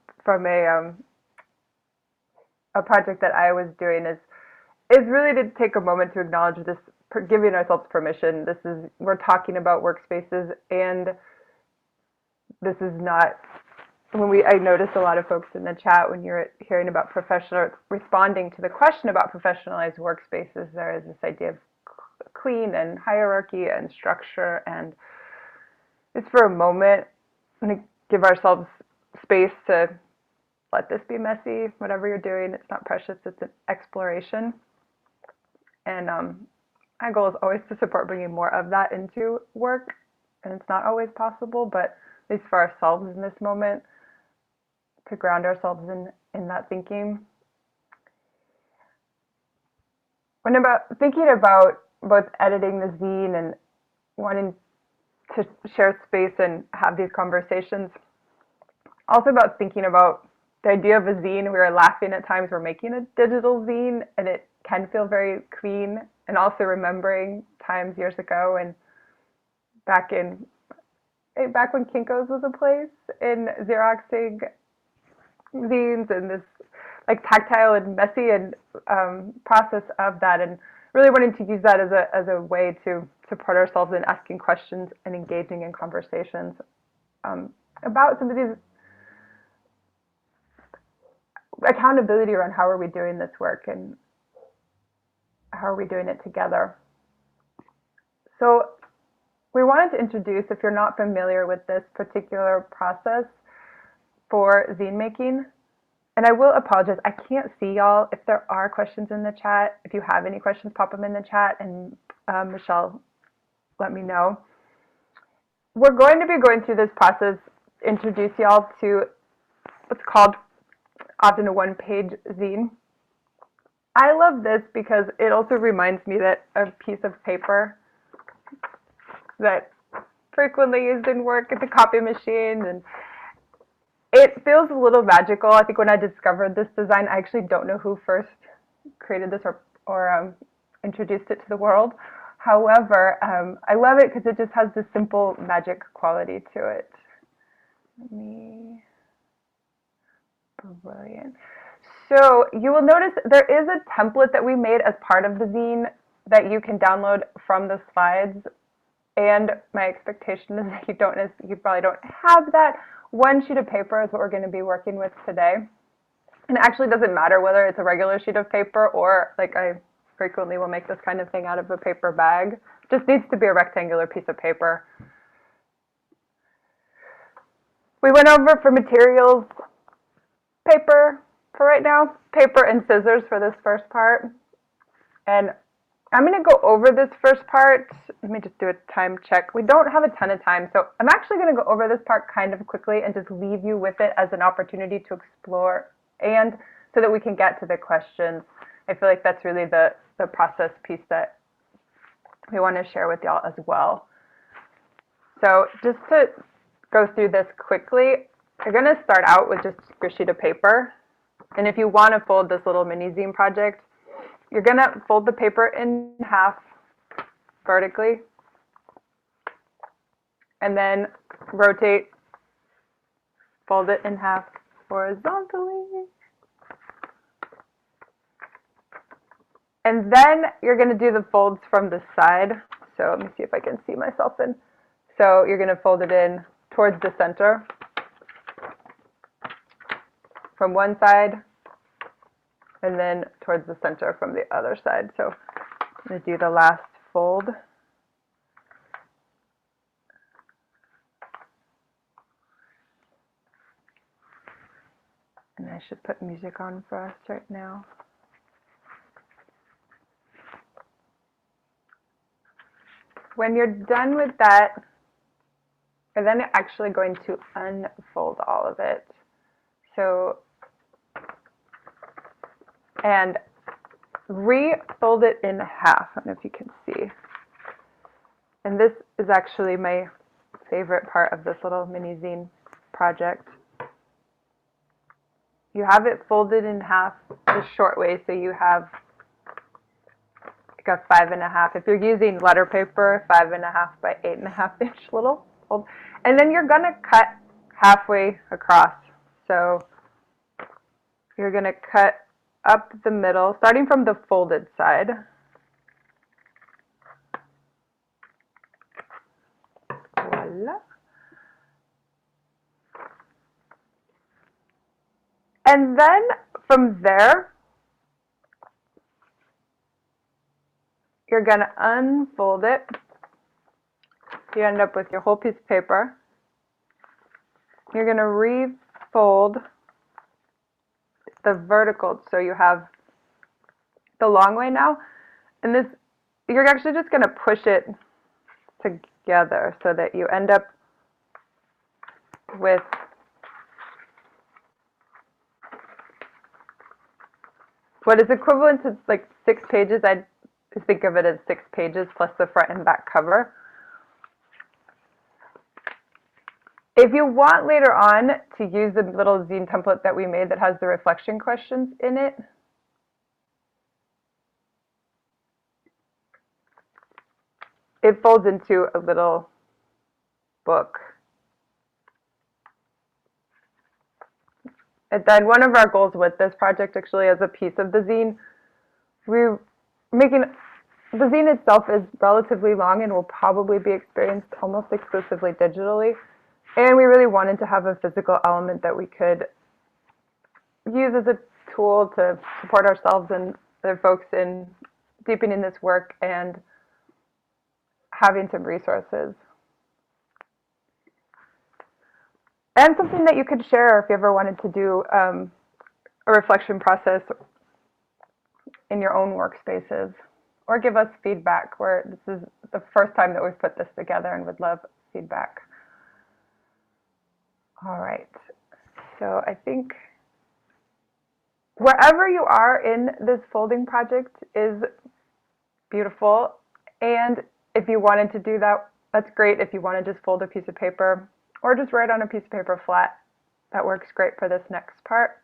project that I was doing, is really to take a moment to acknowledge this, giving ourselves permission. We're talking about workspaces, and this is not, I noticed a lot of folks in the chat, when you're hearing about responding to the question about professionalized workspaces, there is this idea of clean and hierarchy and structure, and just for a moment, to give ourselves space to let this be messy. Whatever you're doing, it's not precious, it's an exploration. And my goal is always to support bringing more of that into work, and it's not always possible, but at least for ourselves in this moment, to ground ourselves in that thinking. When thinking about both editing the zine and wanting to share space and have these conversations, also about thinking about the idea of a zine. We were laughing at times, we're making a digital zine and it can feel very clean, and also remembering times years ago and back when Kinko's was a place, in Xeroxing zines, and this like tactile and messy and process of that, and really wanting to use that as a way to support ourselves in asking questions and engaging in conversations about some of these accountability around how are we doing this work and how are we doing it together. So we wanted to introduce, if you're not familiar with this particular process for zine making, and I will apologize, I can't see y'all. If there are questions in the chat, if you have any questions, pop them in the chat, and Michelle, let me know. We're going to be going through this process, introduce y'all to what's called often a one-page zine. I love this because it also reminds me that a piece of paper that frequently used in work at the copy machine, and it feels a little magical. I think when I discovered this design, I actually don't know who first created this or introduced it to the world. However, I love it because it just has this simple magic quality to it. Brilliant. So you will notice there is a template that we made as part of the zine that you can download from the slides. And my expectation is that you probably don't have that. One sheet of paper is what we're going to be working with today. And it actually doesn't matter whether it's a regular sheet of paper or, like, I frequently will make this kind of thing out of a paper bag. It just needs to be a rectangular piece of paper. We went over for materials, paper for right now, paper and scissors for this first part. And I'm going to go over this first part. Let me just do a time check. We don't have a ton of time, so I'm actually going to go over this part kind of quickly and just leave you with it as an opportunity to explore, and so that we can get to the questions. I feel like that's really the process piece that we want to share with y'all as well. So just to go through this quickly, you're going to start out with just your sheet of paper. And if you want to fold this little mini zine project, you're going to fold the paper in half vertically, and then rotate, fold it in half horizontally. And then you're going to do the folds from the side. So let me see if I can see myself in. So you're going to fold it in towards the center from one side, and then towards the center from the other side. So I'm going to do the last fold. And I should put music on for us right now. When you're done with that, you're then actually going to unfold all of it. So, and refold it in half. I don't know if you can see. And this is actually my favorite part of this little mini zine project. You have it folded in half the short way, so you have like a 5.5. If you're using letter paper, 5.5 by 8.5 inch little fold. And then you're gonna cut halfway across. So you're gonna cut up the middle, starting from the folded side. Voila. And then from there, you're going to unfold it. You end up with your whole piece of paper. You're going to refold the vertical, so you have the long way now. And this, you're actually just going to push it together so that you end up with what is equivalent to like 6 pages. I think of it as 6 pages plus the front and back cover. If you want later on to use the little zine template that we made that has the reflection questions in it, it folds into a little book. And then one of our goals with this project, actually, as a piece of the zine, we're making the zine itself is relatively long and will probably be experienced almost exclusively digitally. And we really wanted to have a physical element that we could use as a tool to support ourselves and other folks in deepening this work and having some resources. And something that you could share if you ever wanted to do a reflection process in your own workspaces, or give us feedback, where this is the first time that we've put this together and would love feedback. All right, so I think wherever you are in this folding project is beautiful. And if you wanted to do that, that's great. If you want to just fold a piece of paper or just write on a piece of paper flat, that works great for this next part.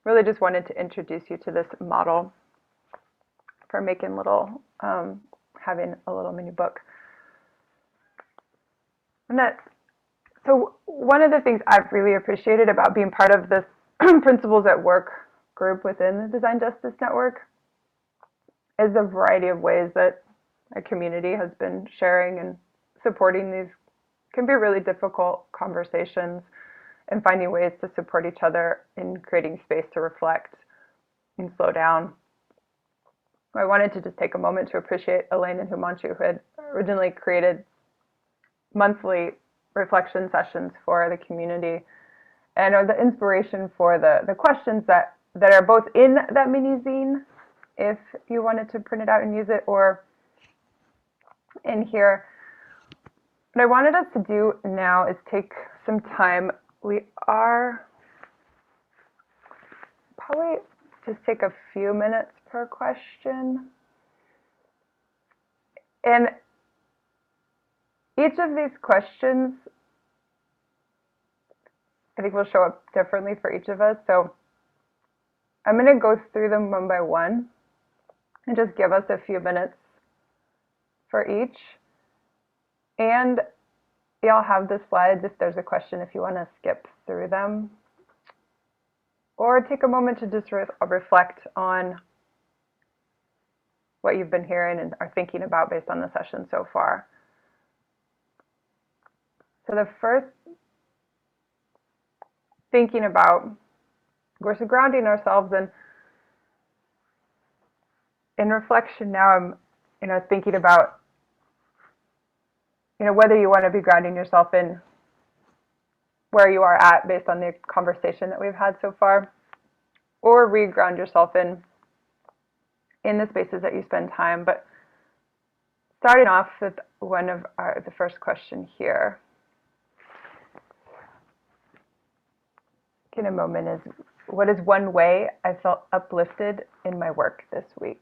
Really just wanted to introduce you to this model for making little, having a little mini book. And so one of the things I've really appreciated about being part of this Principles at Work group within the Design Justice Network is a variety of ways that a community has been sharing and supporting these can be really difficult conversations, and finding ways to support each other in creating space to reflect and slow down. I wanted to just take a moment to appreciate Elaine and Himanshu, who had originally created monthly reflection sessions for the community, and are the inspiration for the questions that are both in that mini zine, if you wanted to print it out and use it, or in here. What I wanted us to do now is take some time. We are probably just take a few minutes per question. And each of these questions, I think, will show up differently for each of us. So I'm going to go through them one by one and just give us a few minutes for each. And y'all have the slides if there's a question, if you want to skip through them. Or take a moment to just reflect on what you've been hearing and are thinking about based on the session so far. So the first, thinking about, of course, grounding ourselves in reflection. Now I'm, thinking about, whether you want to be grounding yourself in where you are at based on the conversation that we've had so far, or re-ground yourself in the spaces that you spend time. But starting off with one of the first question here. in a moment is, what is one way I felt uplifted in my work this week?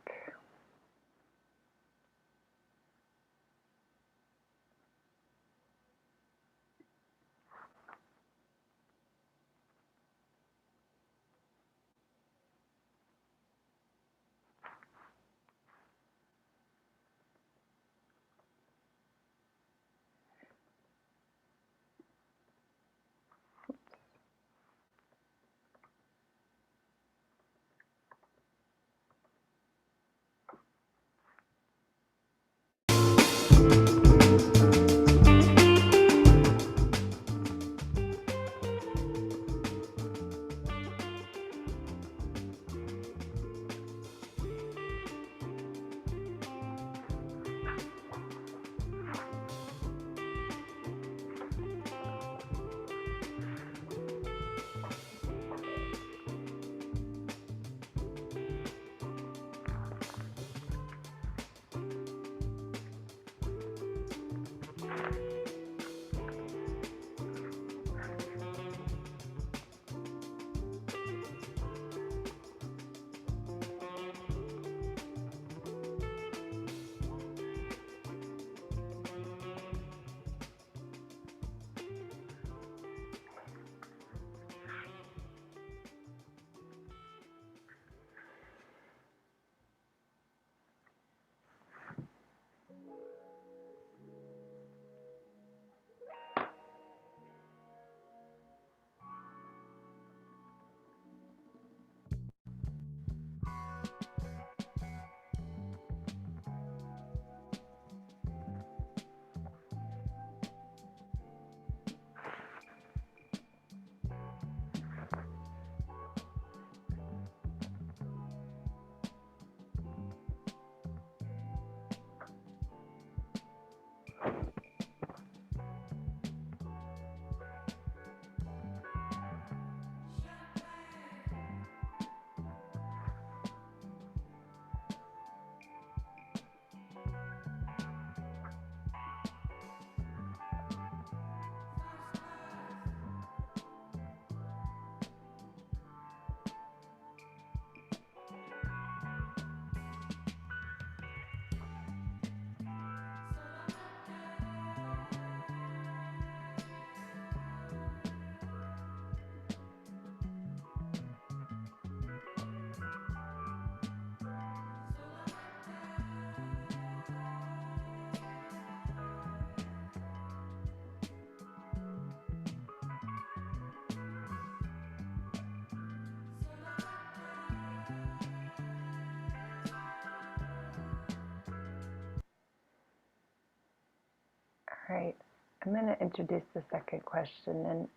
All right, I'm going to introduce the second question,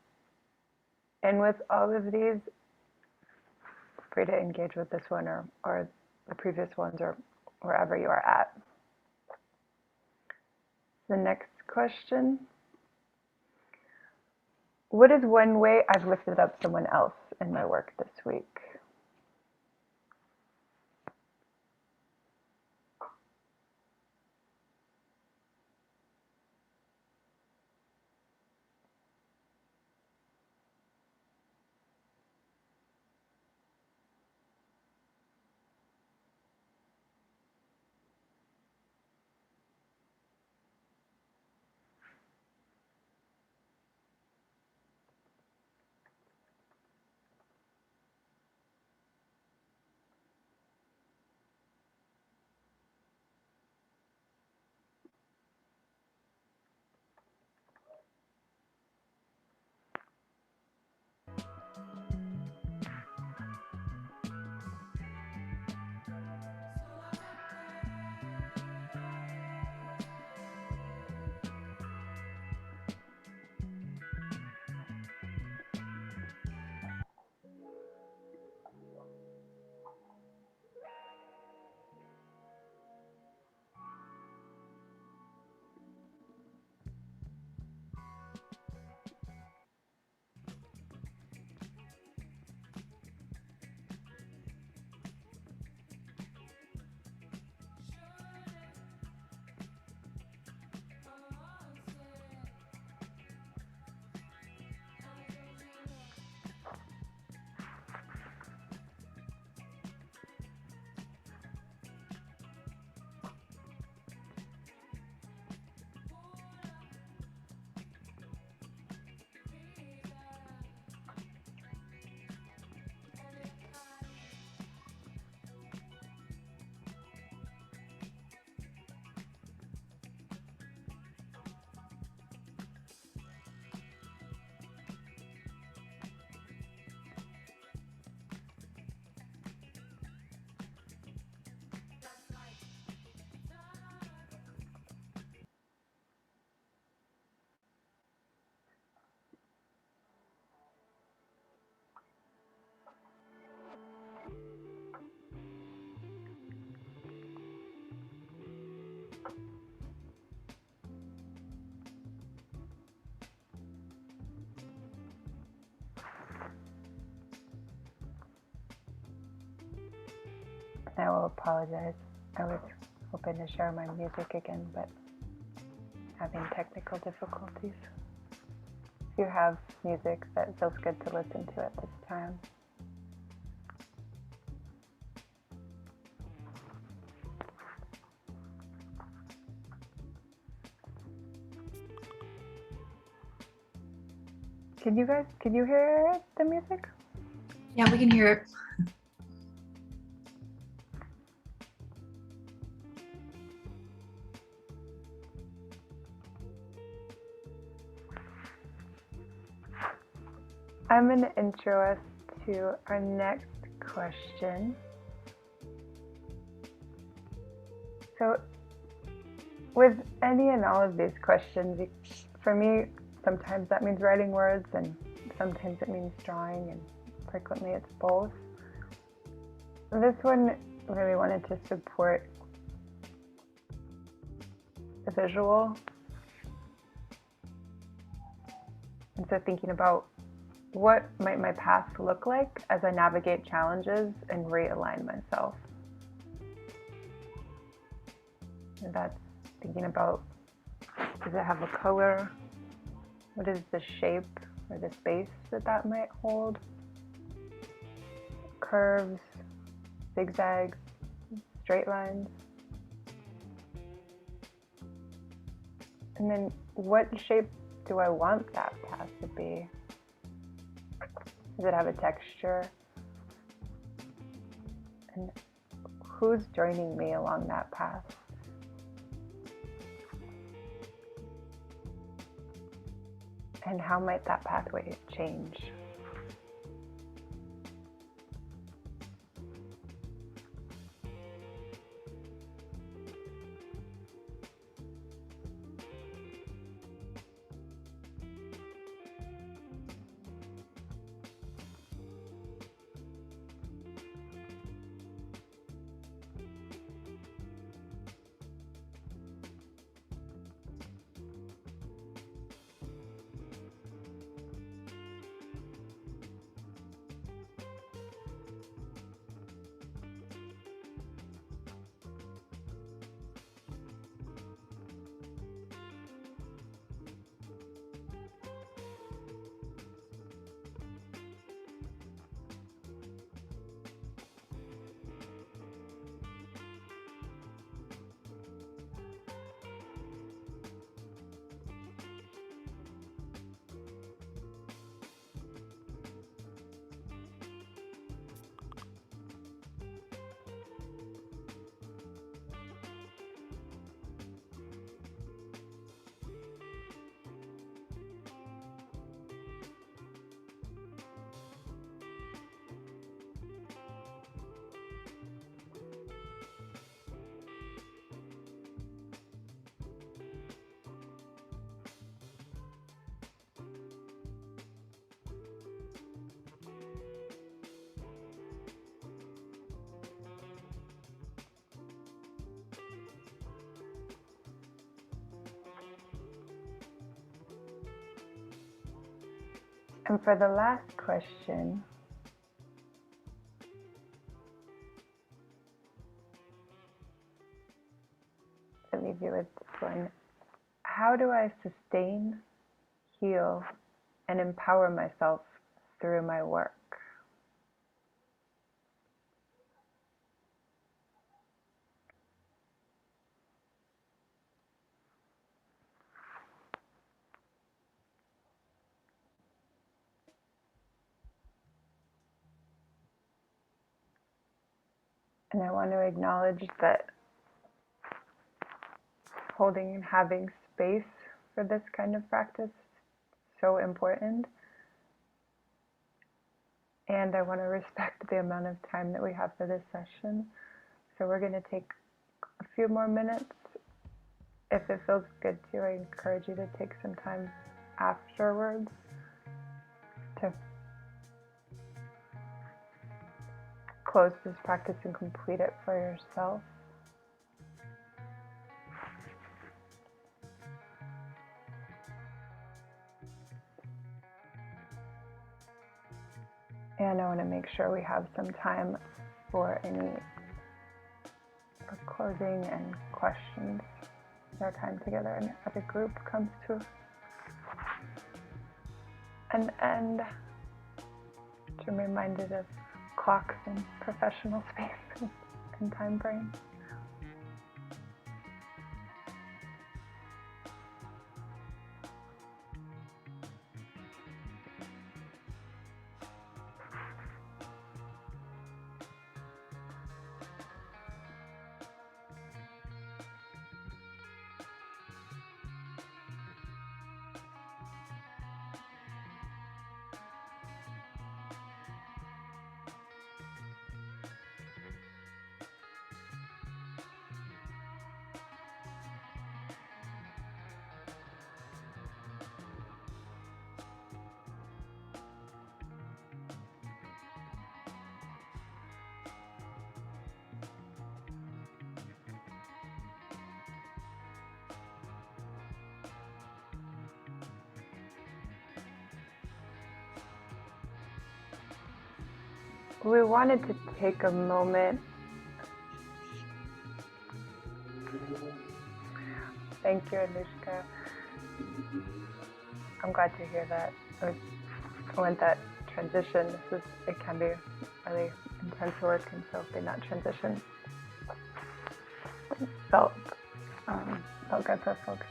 and with all of these, feel free to engage with this one or the previous ones or wherever you are at. The next question: what is one way I've lifted up someone else in my work this week? I will apologize. I was hoping to share my music again, but having technical difficulties. If you have music that feels good to listen to at this time. Can you hear the music? Yeah, we can hear it. I'm going to intro us to our next question. So with any and all of these questions, for me, sometimes that means writing words and sometimes it means drawing, and frequently it's both. This one really wanted to support the visual. And so thinking about what might my path look like as I navigate challenges and realign myself. And that's thinking about, does it have a color? What is the shape or the space that might hold? Curves, zigzags, straight lines. And then what shape do I want that path to be? Does it have a texture? And who's joining me along that path? And how might that pathway change? And for the last question, I'll leave you with this one. How do I sustain, heal, and empower myself through my work? And I want to acknowledge that holding and having space for this kind of practice is so important. And I want to respect the amount of time that we have for this session. So we're going to take a few more minutes. If it feels good to, I encourage you to take some time afterwards to close this practice and complete it for yourself. And I want to make sure we have some time for any for closing and questions as our time together and as a group comes to an end. I'm reminded of clocks and professional space and time frames. We wanted to take a moment. Thank you, Anushka. I'm glad to hear that. I went that transition. It can be really intense work, and so in that transition felt good for folks.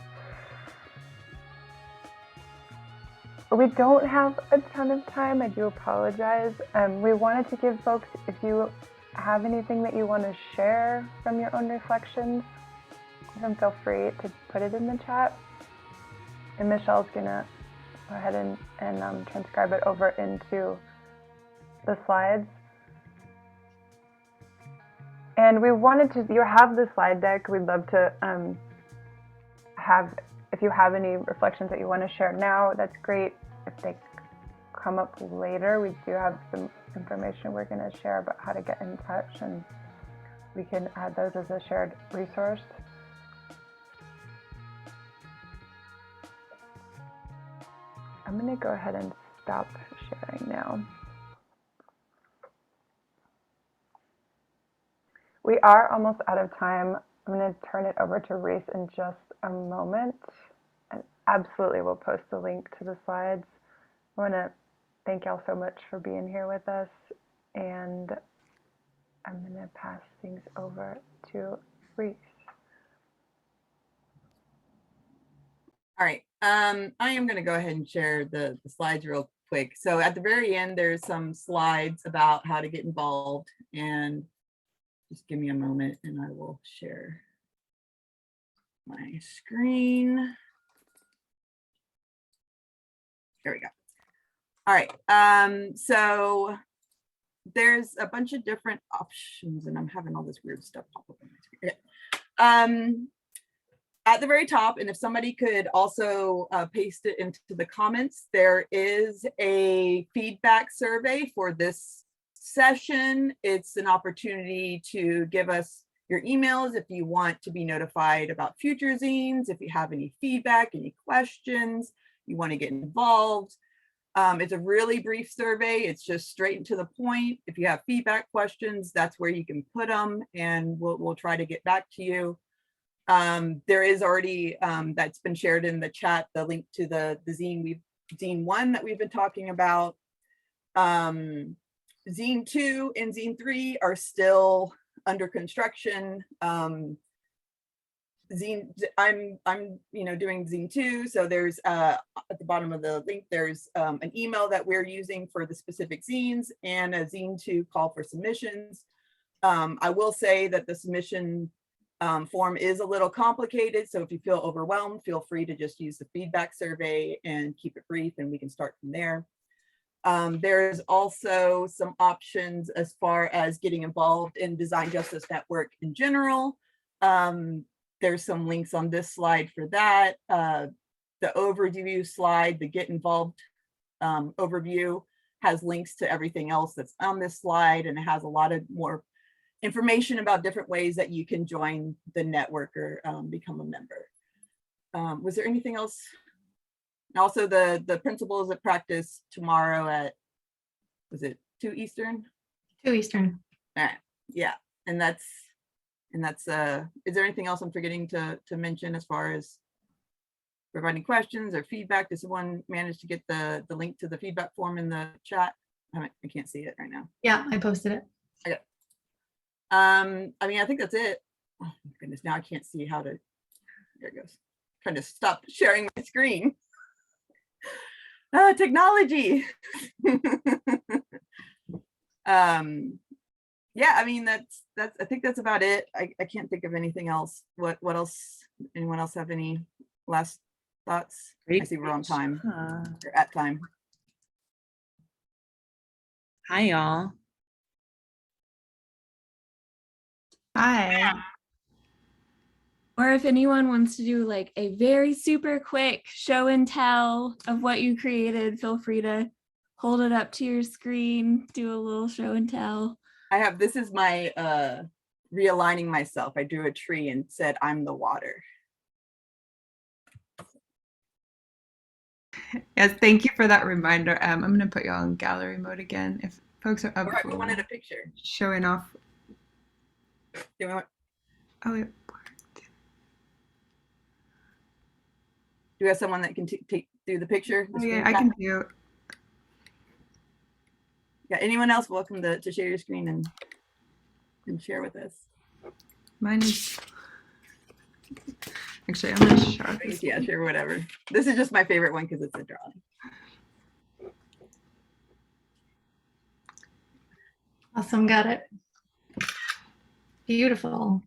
We don't have a ton of time. I do apologize. We wanted to give folks, if you have anything that you want to share from your own reflections, then feel free to put it in the chat. And Michelle's gonna go ahead and transcribe it over into the slides. And we wanted to, you have the slide deck. We'd love to if you have any reflections that you want to share now, that's great. If they come up later, we do have some information we're going to share about how to get in touch, and we can add those as a shared resource. I'm going to go ahead and stop sharing now. We are almost out of time. I'm going to turn it over to Reese in just a moment. And absolutely, we'll post the link to the slides. I want to thank y'all so much for being here with us. And I'm going to pass things over to Reese. All right, I am going to go ahead and share the slides real quick. So at the very end, there's some slides about how to get involved, and just give me a moment and I will share my screen. There we go. All right, so there's a bunch of different options, and I'm having all this weird stuff pop up on my screen. At the very top, and if somebody could also paste it into the comments, there is a feedback survey for this session. It's an opportunity to give us your emails if you want to be notified about future zines, if you have any feedback, any questions, you want to get involved. It's a really brief survey. It's just straight and to the point. If you have feedback questions, that's where you can put them, and we'll try to get back to you. There is already, that's been shared in the chat, the link to the zine 1 that we've been talking about. Zine 2 and Zine 3 are still under construction. I'm doing Zine 2, so there's at the bottom of the link, there's an email that we're using for the specific zines and a Zine 2 call for submissions. I will say that the submission form is a little complicated, so if you feel overwhelmed, feel free to just use the feedback survey and keep it brief, and we can start from there. There's also some options as far as getting involved in Design Justice Network in general. There's some links on this slide for that. The overview slide, the Get Involved overview, has links to everything else that's on this slide, and it has a lot of more information about different ways that you can join the network or become a member. Was there anything else? And also the principles of practice tomorrow at, was it 2 Eastern? 2 Eastern. All right, yeah, and that's And that's, is there anything else I'm forgetting to mention as far as providing questions or feedback? Does someone manage to get the link to the feedback form in the chat? I can't see it right now. Yeah, I posted it. I mean, I think that's it. Oh my goodness, now I can't see how to, there it goes. Trying to stop sharing my screen. Technology. Yeah, I mean, that's, I think that's about it. I can't think of anything else. What else? Anyone else have any last thoughts? I see we're on time, or at time. Hi, y'all. Hi. Or if anyone wants to do like a very super quick show and tell of what you created, feel free to hold it up to your screen, do a little show and tell. I have, this is my realigning myself. I drew a tree and said, I'm the water. Yes, thank you for that reminder. I'm going to put you all in gallery mode again. If folks are up Or if you for wanted a picture. showing off. Do you want, Oh, it worked. do we have someone that can do the picture? The Oh, yeah, screen I cap? can do. Yeah, anyone else welcome to share your screen and share with us. Mine is. Actually, I'm going to show this. Yeah, sure, whatever. This is just my favorite one because it's a drawing. Awesome, got it. Beautiful.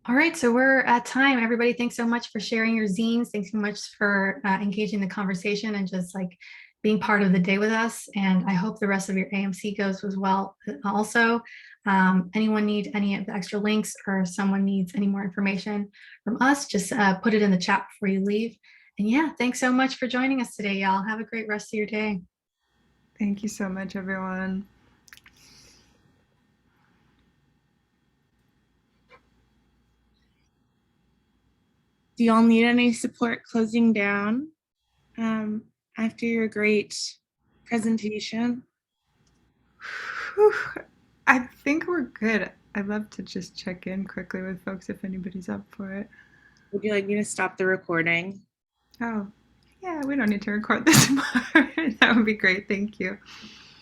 All right, so we're at time. Everybody, thanks so much for sharing your zines. Thanks so much for engaging the conversation and just like being part of the day with us. And I hope the rest of your AMC goes as well. Also, anyone need any of the extra links or someone needs any more information from us, just put it in the chat before you leave. And yeah, thanks so much for joining us today, y'all. Have a great rest of your day. Thank you so much, everyone. Do y'all need any support closing down after your great presentation? Whew. I think we're good. I'd love to just check in quickly with folks if anybody's up for it. Would you like me to stop the recording? Oh, yeah, we don't need to record this tomorrow. That would be great. Thank you.